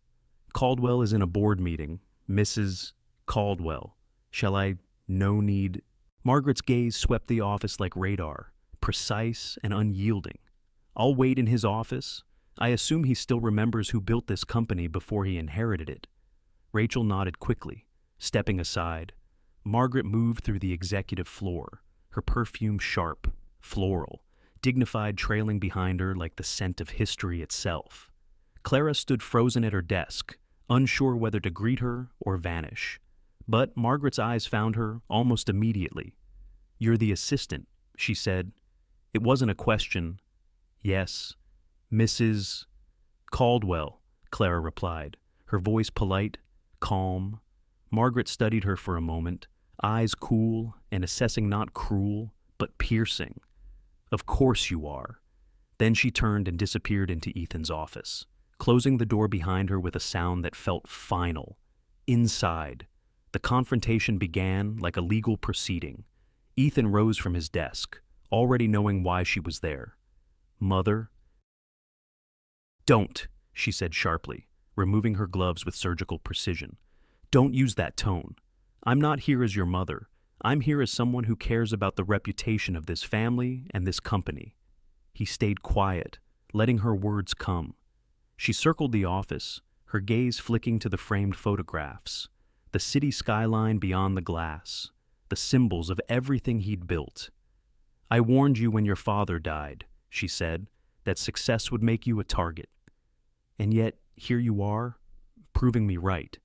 Caldwell is in a board meeting. Mrs. Caldwell. Shall I? No need. Margaret's gaze swept the office like radar, precise and unyielding. I'll wait in his office. I assume he still remembers who built this company before he inherited it. Rachel nodded quickly, stepping aside. Margaret moved through the executive floor, her perfume sharp, floral, dignified trailing behind her like the scent of history itself. Clara stood frozen at her desk, unsure whether to greet her or vanish. But Margaret's eyes found her almost immediately. You're the assistant, she said. It wasn't a question. Yes. Mrs. Caldwell, Clara replied, her voice polite, calm. Margaret studied her for a moment, eyes cool and assessing not cruel, but piercing. Of course you are. Then she turned and disappeared into Ethan's office, closing the door behind her with a sound that felt final. Inside, the confrontation began like a legal proceeding. Ethan rose from his desk, already knowing why she was there. Mother? Don't, she said sharply, removing her gloves with surgical precision. Don't use that tone. I'm not here as your mother. I'm here as someone who cares about the reputation of this family and this company. He stayed quiet, letting her words come. She circled the office, her gaze flicking to the framed photographs, the city skyline beyond the glass, the symbols of everything he'd built. I warned you when your father died, she said, that success would make you a target. And yet, here you are, proving me right.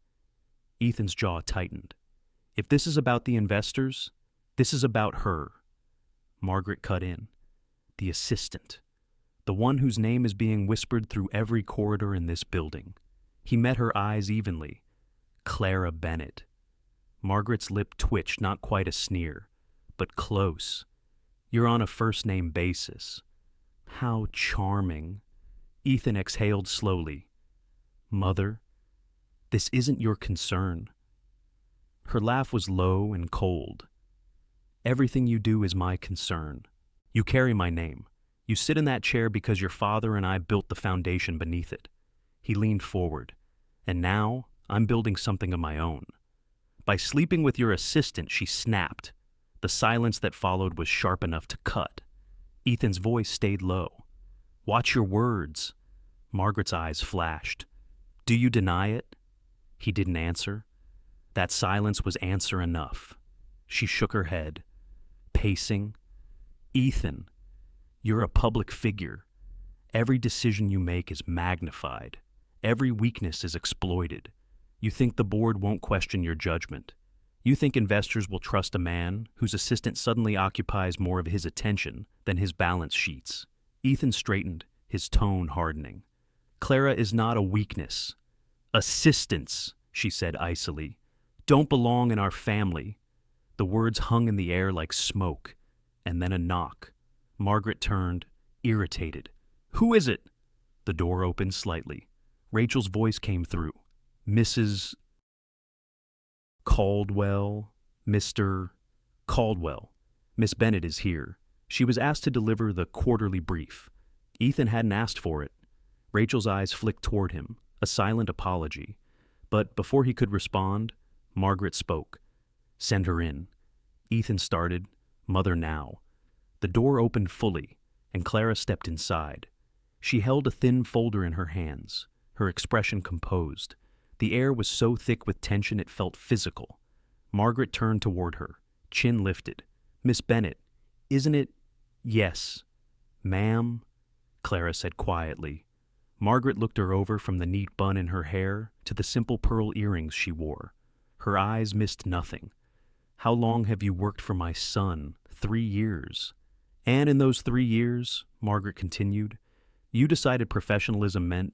Ethan's jaw tightened. If this is about the investors, this is about her. Margaret cut in. The assistant. The one whose name is being whispered through every corridor in this building. He met her eyes evenly. Clara Bennett. Margaret's lip twitched, not quite a sneer, but close. You're on a first-name basis. How charming. Ethan exhaled slowly. Mother, this isn't your concern. Her laugh was low and cold. Everything you do is my concern. You carry my name. You sit in that chair because your father and I built the foundation beneath it. He leaned forward. And now, I'm building something of my own. By sleeping with your assistant, she snapped. The silence that followed was sharp enough to cut. Ethan's voice stayed low. Watch your words. Margaret's eyes flashed. Do you deny it? He didn't answer. That silence was answer enough. She shook her head, pacing. Ethan, you're a public figure. Every decision you make is magnified. Every weakness is exploited. You think the board won't question your judgment. You think investors will trust a man whose assistant suddenly occupies more of his attention than his balance sheets. Ethan straightened, his tone hardening. Clara is not a weakness. Assistants, she said icily, don't belong in our family. The words hung in the air like smoke, and then a knock. Margaret turned, irritated. Who is it? The door opened slightly. Rachel's voice came through. Mrs. Caldwell, Mr. Caldwell. Miss Bennett is here. She was asked to deliver the quarterly brief. Ethan hadn't asked for it. Rachel's eyes flicked toward him, a silent apology. But before he could respond, Margaret spoke. Send her in. Ethan started, Mother now. The door opened fully, and Clara stepped inside. She held a thin folder in her hands, her expression composed. The air was so thick with tension it felt physical. Margaret turned toward her, chin lifted. Miss Bennett, isn't it? Yes. Ma'am, Clara said quietly. Margaret looked her over from the neat bun in her hair to the simple pearl earrings she wore. Her eyes missed nothing. How long have you worked for my son? 3 years. And in those 3 years, Margaret continued, you decided professionalism meant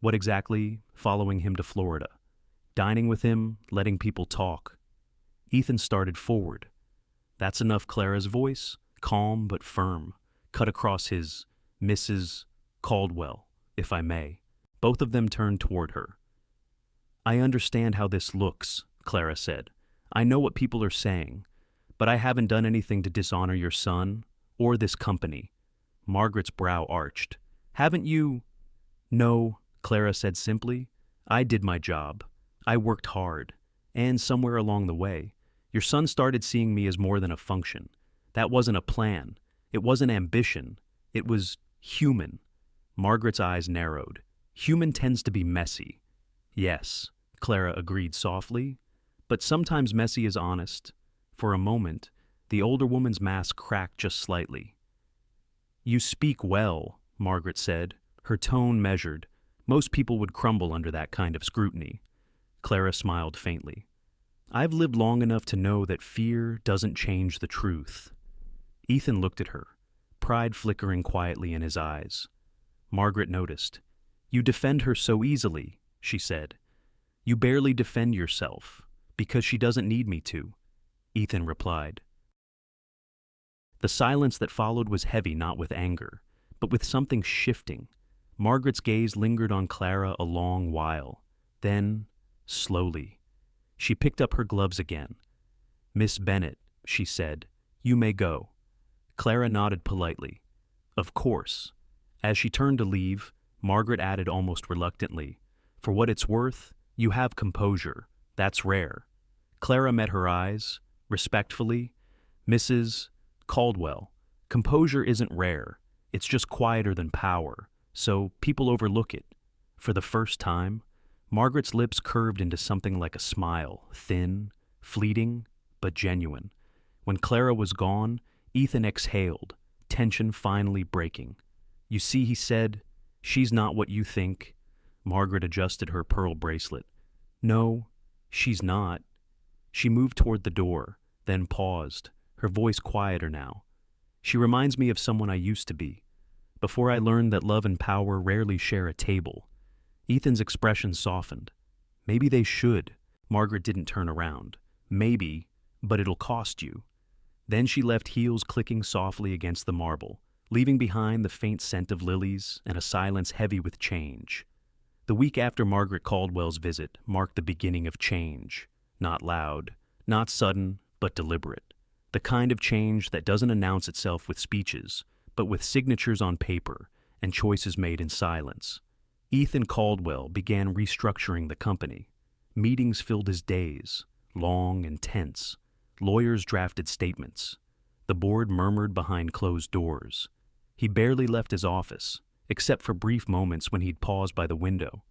what exactly? Following him to Florida. Dining with him, letting people talk. Ethan started forward. That's enough. Clara's voice, calm but firm, cut across his Mrs. Caldwell, if I may. Both of them turned toward her. I understand how this looks, Clara said. I know what people are saying, but I haven't done anything to dishonor your son or this company. Margaret's brow arched. Haven't you? No, Clara said simply. I did my job. I worked hard. And somewhere along the way, your son started seeing me as more than a function. That wasn't a plan. It wasn't ambition. It was human. Margaret's eyes narrowed. Human tends to be messy. Yes, Clara agreed softly, but sometimes messy is honest. For a moment, the older woman's mask cracked just slightly. You speak well, Margaret said, her tone measured. Most people would crumble under that kind of scrutiny. Clara smiled faintly. I've lived long enough to know that fear doesn't change the truth. Ethan looked at her, pride flickering quietly in his eyes. Margaret noticed. You defend her so easily, she said. You barely defend yourself, because she doesn't need me to, Ethan replied. The silence that followed was heavy not with anger, but with something shifting. Margaret's gaze lingered on Clara a long while. Then, slowly, she picked up her gloves again. Miss Bennett, she said, you may go. Clara nodded politely. Of course. As she turned to leave, Margaret added almost reluctantly, for what it's worth, you have composure. That's rare. Clara met her eyes, respectfully. Mrs. Caldwell, composure isn't rare. It's just quieter than power, so people overlook it. For the first time, Margaret's lips curved into something like a smile, thin, fleeting, but genuine. When Clara was gone, Ethan exhaled, tension finally breaking. You see, he said, she's not what you think. Margaret adjusted her pearl bracelet. No, she's not. She moved toward the door, then paused, her voice quieter now. She reminds me of someone I used to be, before I learned that love and power rarely share a table. Ethan's expression softened. Maybe they should. Margaret didn't turn around. Maybe, but it'll cost you. Then she left, heels clicking softly against the marble, leaving behind the faint scent of lilies and a silence heavy with change. The week after Margaret Caldwell's visit marked the beginning of change. Not loud, not sudden, but deliberate. The kind of change that doesn't announce itself with speeches, but with signatures on paper and choices made in silence. Ethan Caldwell began restructuring the company. Meetings filled his days, long and tense. Lawyers drafted statements. The board murmured behind closed doors. He barely left his office, except for brief moments when he'd pause by the window,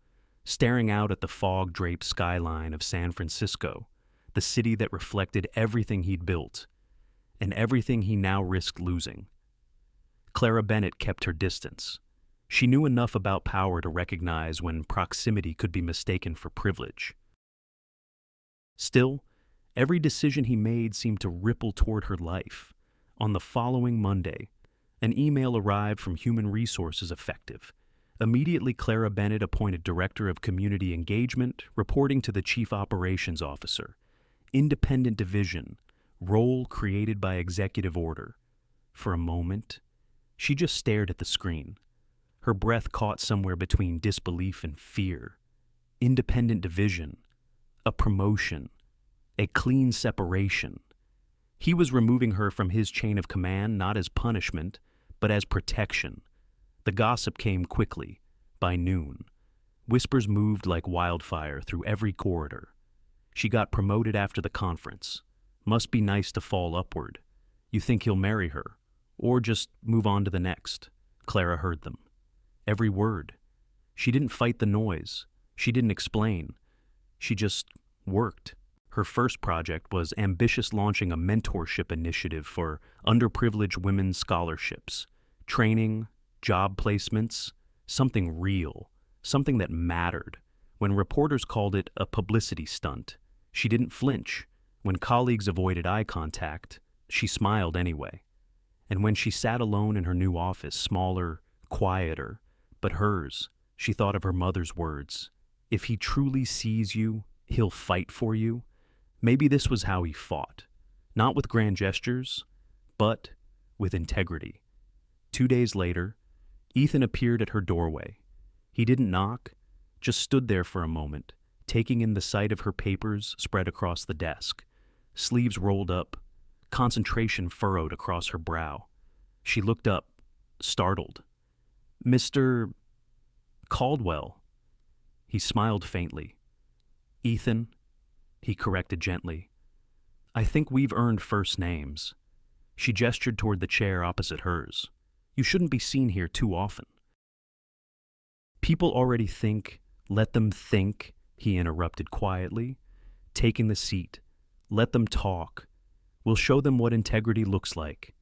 staring out at the fog-draped skyline of San Francisco, the city that reflected everything he'd built, and everything he now risked losing. Clara Bennett kept her distance. She knew enough about power to recognize when proximity could be mistaken for privilege. Still, every decision he made seemed to ripple toward her life. On the following Monday, an email arrived from Human Resources Effective. Immediately, Clara Bennett appointed Director of Community Engagement, reporting to the Chief Operations Officer. Independent division, role created by executive order. For a moment, she just stared at the screen. Her breath caught somewhere between disbelief and fear. Independent division, a promotion, a clean separation. He was removing her from his chain of command not as punishment, but as protection. The gossip came quickly, by noon. Whispers moved like wildfire through every corridor. She got promoted after the conference. Must be nice to fall upward. You think he'll marry her, or just move on to the next. Clara heard them. Every word. She didn't fight the noise. She didn't explain. She just worked. Her first project was ambitious, launching a mentorship initiative for underprivileged women's scholarships. Training, job placements, something real, something that mattered. When reporters called it a publicity stunt, she didn't flinch. When colleagues avoided eye contact, she smiled anyway. And when she sat alone in her new office, smaller, quieter, but hers, she thought of her mother's words. If he truly sees you, he'll fight for you. Maybe this was how he fought. Not with grand gestures, but with integrity. 2 days later, Ethan appeared at her doorway. He didn't knock, just stood there for a moment, taking in the sight of her papers spread across the desk. Sleeves rolled up, concentration furrowed across her brow. She looked up, startled. "Mr. Caldwell." He smiled faintly. "Ethan," he corrected gently. "I think we've earned first names." She gestured toward the chair opposite hers. "You shouldn't be seen here too often." "People already think, let them think," he interrupted quietly, taking the seat. "Let them talk. We'll show them what integrity looks like."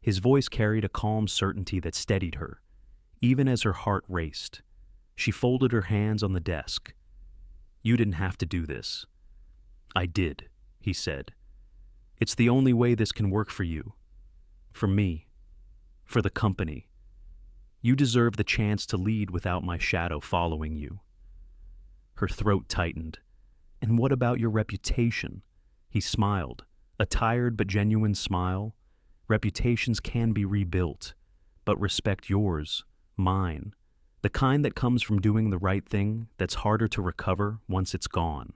His voice carried a calm certainty that steadied her, even as her heart raced. She folded her hands on the desk. "You didn't have to do this." "I did," he said. "It's the only way this can work for you. For me. For the company. You deserve the chance to lead without my shadow following you." Her throat tightened. "And what about your reputation?" He smiled, a tired but genuine smile. "Reputations can be rebuilt, but respect yours, mine, the kind that comes from doing the right thing that's harder to recover once it's gone."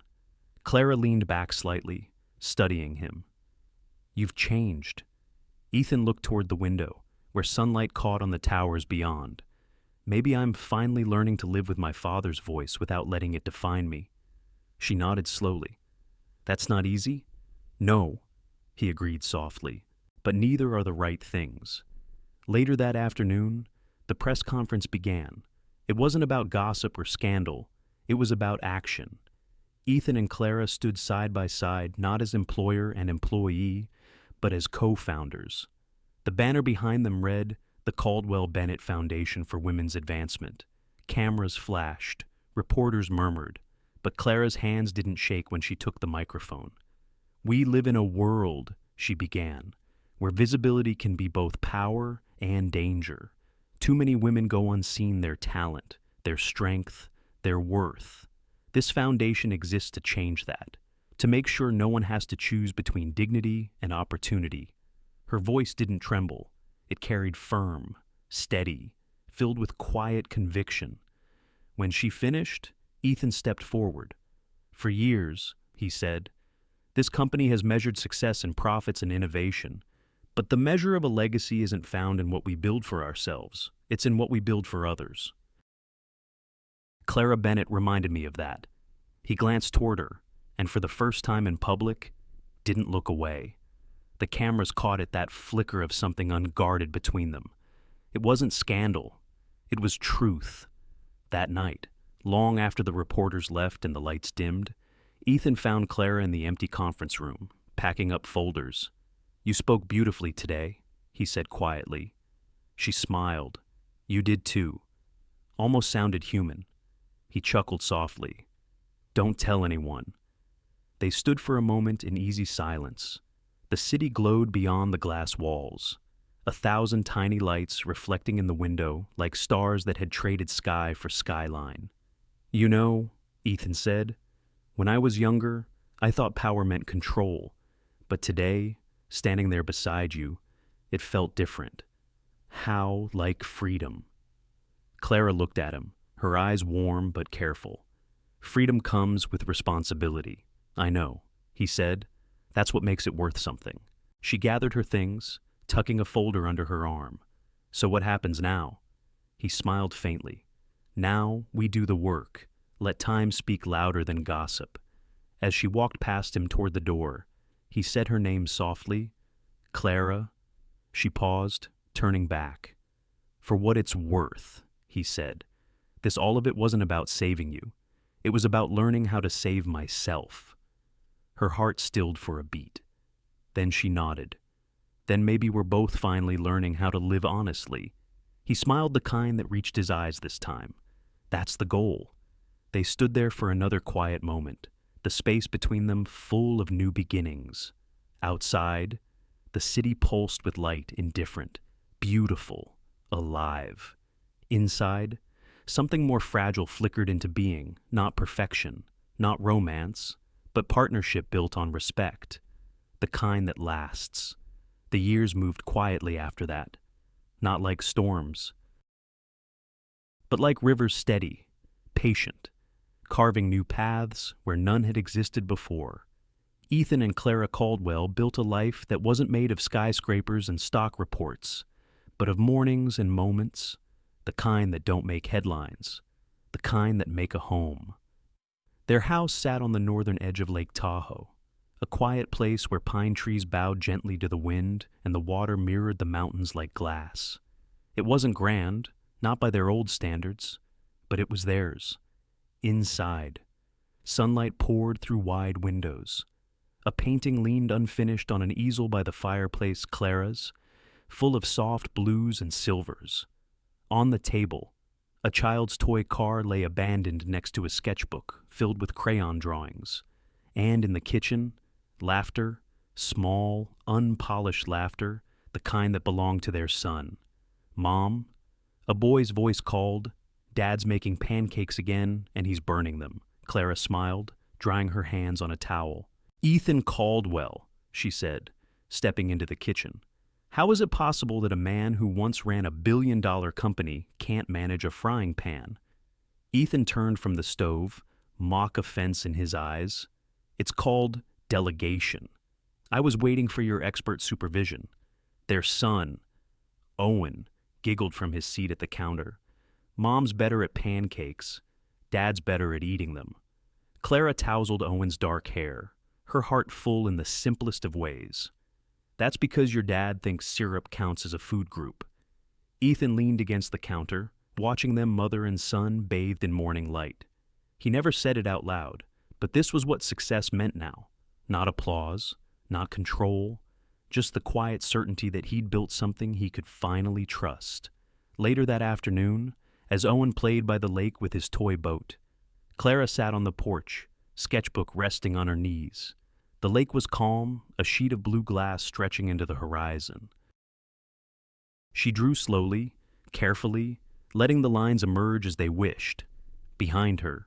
Clara leaned back slightly, studying him. "You've changed." Ethan looked toward the window, where sunlight caught on the towers beyond. "Maybe I'm finally learning to live with my father's voice without letting it define me." She nodded slowly. "That's not easy?" "No," he agreed softly, "but neither are the right things." Later that afternoon, the press conference began. It wasn't about gossip or scandal. It was about action. Ethan and Clara stood side by side, not as employer and employee, but as co-founders. The banner behind them read, "The Caldwell Bennett Foundation for Women's Advancement." Cameras flashed, reporters murmured, but Clara's hands didn't shake when she took the microphone. "We live in a world," she began, "where visibility can be both power and danger. Too many women go unseen their talent, their strength, their worth. This foundation exists to change that, to make sure no one has to choose between dignity and opportunity." Her voice didn't tremble. It carried firm, steady, filled with quiet conviction. When she finished, Ethan stepped forward. "For years," he said, This company has measured success in profits and innovation. But the measure of a legacy isn't found in what we build for ourselves. It's in what we build for others. Clara Bennett reminded me of that. He glanced toward her, and for the first time in public, didn't look away. The cameras caught at that flicker of something unguarded between them. It wasn't scandal. It was truth. That night, long after the reporters left and the lights dimmed, Ethan found Clara in the empty conference room, packing up folders. "You spoke beautifully today," he said quietly. She smiled. "You did too." Almost sounded human. He chuckled softly. "Don't tell anyone." They stood for a moment in easy silence. The city glowed beyond the glass walls, 1,000 tiny lights reflecting in the window like stars that had traded sky for skyline. "You know," Ethan said, "when I was younger, I thought power meant control. But today, standing there beside you, it felt different. How like freedom." Clara looked at him, her eyes warm but careful. "Freedom comes with responsibility. I know," he said. "That's what makes it worth something." She gathered her things, tucking a folder under her arm. "So what happens now?" He smiled faintly. "Now we do the work. Let time speak louder than gossip." As she walked past him toward the door, he said her name softly. "Clara." She paused, turning back. "For what it's worth," he said. "This all of it wasn't about saving you. It was about learning how to save myself." Her heart stilled for a beat. Then she nodded. "Then maybe we're both finally learning how to live honestly." He smiled, the kind that reached his eyes this time. "That's the goal." They stood there for another quiet moment, the space between them full of new beginnings. Outside, the city pulsed with light, indifferent, beautiful, alive. Inside, something more fragile flickered into being, not perfection, not romance, but partnership built on respect, the kind that lasts. The years moved quietly after that, not like storms, but like rivers, steady, patient, carving new paths where none had existed before. Ethan and Clara Caldwell built a life that wasn't made of skyscrapers and stock reports, but of mornings and moments, the kind that don't make headlines, the kind that make a home. Their house sat on the northern edge of Lake Tahoe, a quiet place where pine trees bowed gently to the wind and the water mirrored the mountains like glass. It wasn't grand, not by their old standards, but it was theirs. Inside, sunlight poured through wide windows. A painting leaned unfinished on an easel by the fireplace, Clara's, full of soft blues and silvers. On the table, a child's toy car lay abandoned next to a sketchbook filled with crayon drawings. And in the kitchen, laughter, small, unpolished laughter, the kind that belonged to their son. "Mom?" A boy's voice called. "Dad's making pancakes again, and he's burning them." Clara smiled, drying her hands on a towel. "Ethan Caldwell," she said, stepping into the kitchen. "How is it possible that a man who once ran a billion-dollar company can't manage a frying pan?" Ethan turned from the stove, mock offense in his eyes. "It's called delegation. I was waiting for your expert supervision." Their son, Owen, giggled from his seat at the counter. "Mom's better at pancakes. Dad's better at eating them." Clara tousled Owen's dark hair, her heart full in the simplest of ways. "That's because your dad thinks syrup counts as a food group." Ethan leaned against the counter, watching them, mother and son, bathed in morning light. He never said it out loud, but this was what success meant now. Not applause, not control, just the quiet certainty that he'd built something he could finally trust. Later that afternoon, as Owen played by the lake with his toy boat, Clara sat on the porch, sketchbook resting on her knees. The lake was calm, a sheet of blue glass stretching into the horizon. She drew slowly, carefully, letting the lines emerge as they wished. Behind her,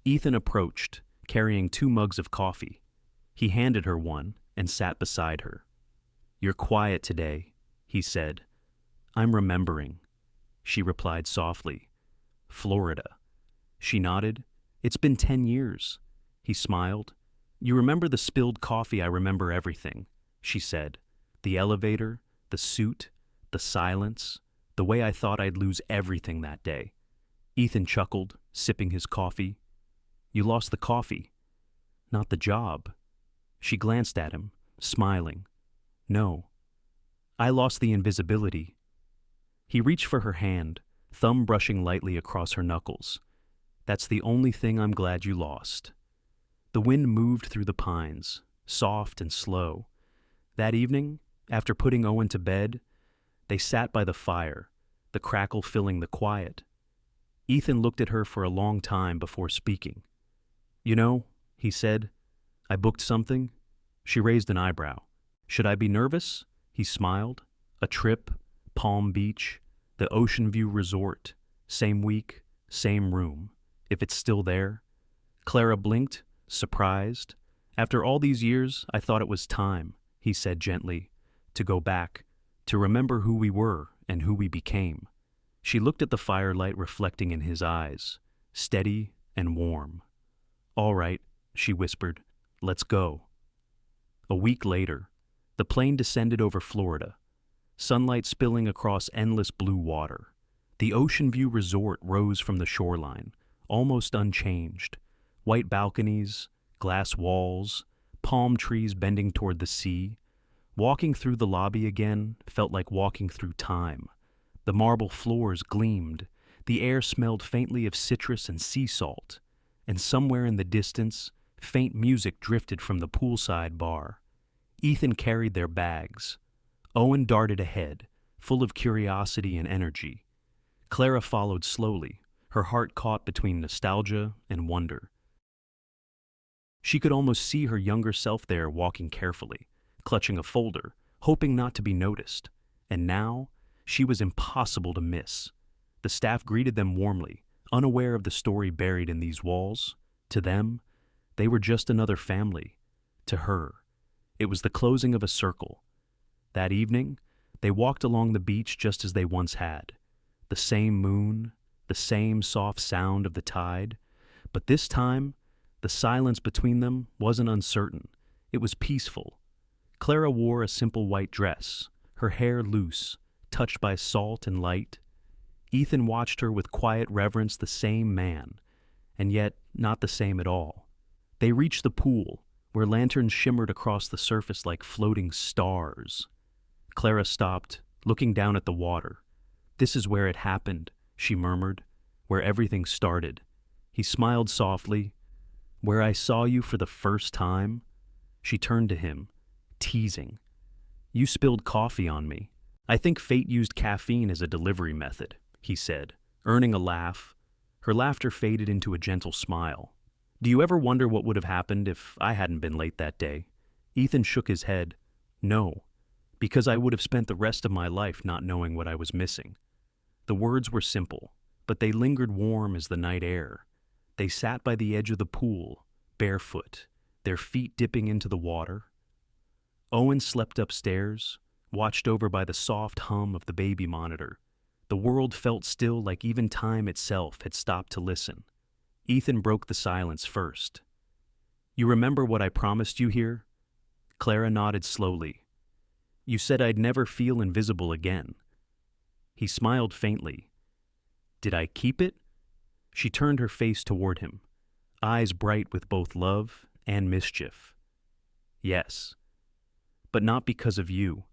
Ethan approached, carrying 2 mugs of coffee. He handed her one and sat beside her. "You're quiet today," he said. "I'm remembering," she replied softly. "Florida." She nodded. "It's been 10 years." He smiled. You remember the spilled coffee? I remember everything, she said. The elevator, the suit, the silence, the way I thought I'd lose everything that day. Ethan chuckled, sipping his coffee. You lost the coffee, not the job. She glanced at him, smiling. No, I lost the invisibility. He reached for her hand, thumb brushing lightly across her knuckles. That's the only thing I'm glad you lost. The wind moved through the pines, soft and slow. That evening, after putting Owen to bed, they sat by the fire, the crackle filling the quiet. Ethan looked at her for a long time before speaking. You know, he said, I booked something. She raised an eyebrow. Should I be nervous? He smiled. A trip, Palm Beach, the Ocean View Resort, same week, same room. If it's still there. Clara blinked, surprised. After all these years, I thought it was time, he said gently, to go back, to remember who we were and who we became. She looked at the firelight reflecting in his eyes, steady and warm. All right, she whispered, let's go. A week later, the plane descended over Florida, sunlight spilling across endless blue water. The Ocean View Resort rose from the shoreline, almost unchanged. White balconies, glass walls, palm trees bending toward the sea. Walking through the lobby again felt like walking through time. The marble floors gleamed, the air smelled faintly of citrus and sea salt, and somewhere in the distance, faint music drifted from the poolside bar. Ethan carried their bags. Owen darted ahead, full of curiosity and energy. Clara followed slowly, her heart caught between nostalgia and wonder. She could almost see her younger self there walking carefully, clutching a folder, hoping not to be noticed. And now, she was impossible to miss. The staff greeted them warmly, unaware of the story buried in these walls. To them, they were just another family. To her, it was the closing of a circle. That evening, they walked along the beach just as they once had. The same moon, the same soft sound of the tide. But this time, the silence between them wasn't uncertain. It was peaceful. Clara wore a simple white dress, her hair loose, touched by salt and light. Ethan watched her with quiet reverence, the same man, and yet not the same at all. They reached the pool, where lanterns shimmered across the surface like floating stars. Clara stopped, looking down at the water. This is where it happened, she murmured, where everything started. He smiled softly. Where I saw you for the first time? She turned to him, teasing. You spilled coffee on me. I think fate used caffeine as a delivery method, he said, earning a laugh. Her laughter faded into a gentle smile. Do you ever wonder what would have happened if I hadn't been late that day? Ethan shook his head. No, because I would have spent the rest of my life not knowing what I was missing. The words were simple, but they lingered warm as the night air. They sat by the edge of the pool, barefoot, their feet dipping into the water. Owen slept upstairs, watched over by the soft hum of the baby monitor. The world felt still, like even time itself had stopped to listen. Ethan broke the silence first. You remember what I promised you here? Clara nodded slowly. You said I'd never feel invisible again. He smiled faintly. Did I keep it? She turned her face toward him, eyes bright with both love and mischief. Yes, but not because of you.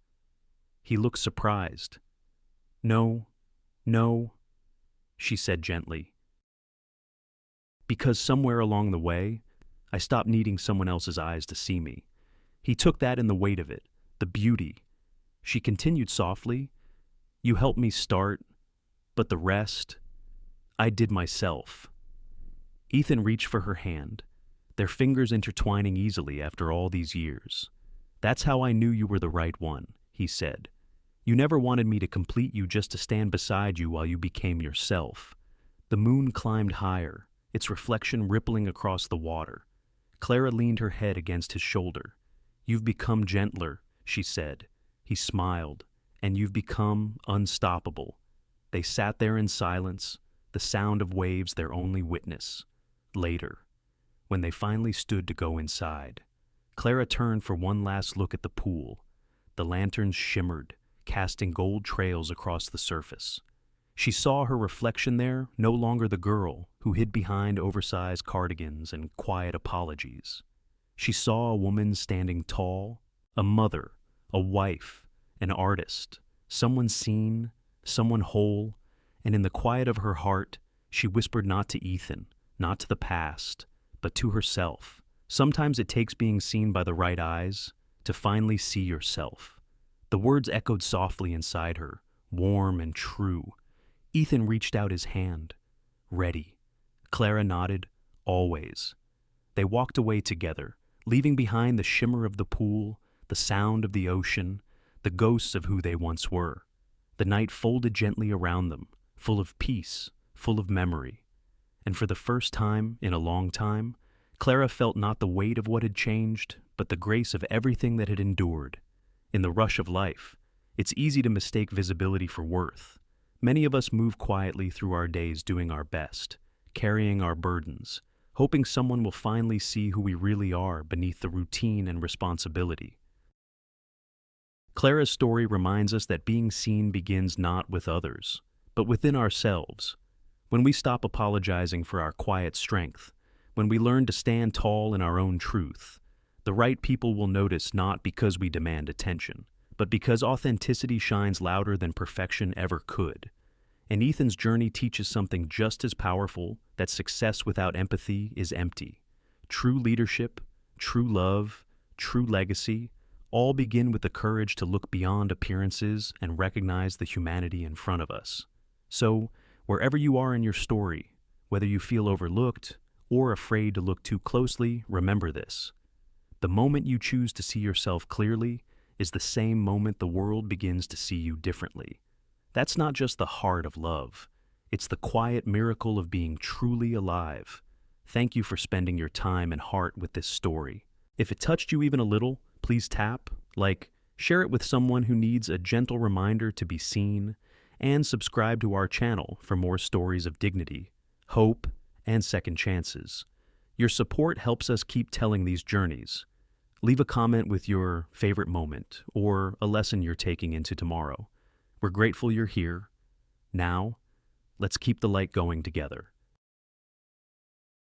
He looked surprised. No, she said gently. Because somewhere along the way, I stopped needing someone else's eyes to see me. He took that in the weight of it, the beauty. She continued softly. You helped me start, but the rest, I did myself. Ethan reached for her hand, their fingers intertwining easily after all these years. That's how I knew you were the right one, he said. You never wanted me to complete you, just to stand beside you while you became yourself. The moon climbed higher, its reflection rippling across the water. Clara leaned her head against his shoulder. You've become gentler, she said. He smiled. And you've become unstoppable. They sat there in silence, the sound of waves their only witness. Later, when they finally stood to go inside. Clara turned for one last look at the pool. The lanterns shimmered, casting gold trails across the surface. She saw her reflection there, no longer the girl who hid behind oversized cardigans and quiet apologies. She saw a woman standing tall, a mother, a wife, an artist, someone seen, someone whole, and in the quiet of her heart, she whispered not to Ethan, not to the past, but to herself. Sometimes it takes being seen by the right eyes to finally see yourself. The words echoed softly inside her, warm and true. Ethan reached out his hand. Ready. Clara nodded, always. They walked away together, leaving behind the shimmer of the pool, the sound of the ocean, the ghosts of who they once were. The night folded gently around them, full of peace, full of memory. And for the first time in a long time, Clara felt not the weight of what had changed, but the grace of everything that had endured. In the rush of life, it's easy to mistake visibility for worth. Many of us move quietly through our days doing our best, carrying our burdens, hoping someone will finally see who we really are beneath the routine and responsibility. Clara's story reminds us that being seen begins not with others, but within ourselves. When we stop apologizing for our quiet strength, when we learn to stand tall in our own truth, the right people will notice not because we demand attention, but because authenticity shines louder than perfection ever could. And Ethan's journey teaches something just as powerful, that success without empathy is empty. True leadership, true love, true legacy, all begin with the courage to look beyond appearances and recognize the humanity in front of us. So, wherever you are in your story, whether you feel overlooked or afraid to look too closely, remember this. The moment you choose to see yourself clearly is the same moment the world begins to see you differently. That's not just the heart of love. It's the quiet miracle of being truly alive. Thank you for spending your time and heart with this story. If it touched you even a little, please tap, like, share it with someone who needs a gentle reminder to be seen, and subscribe to our channel for more stories of dignity, hope, and second chances. Your support helps us keep telling these journeys. Leave a comment with your favorite moment or a lesson you're taking into tomorrow. We're grateful you're here. Now, let's keep the light going together.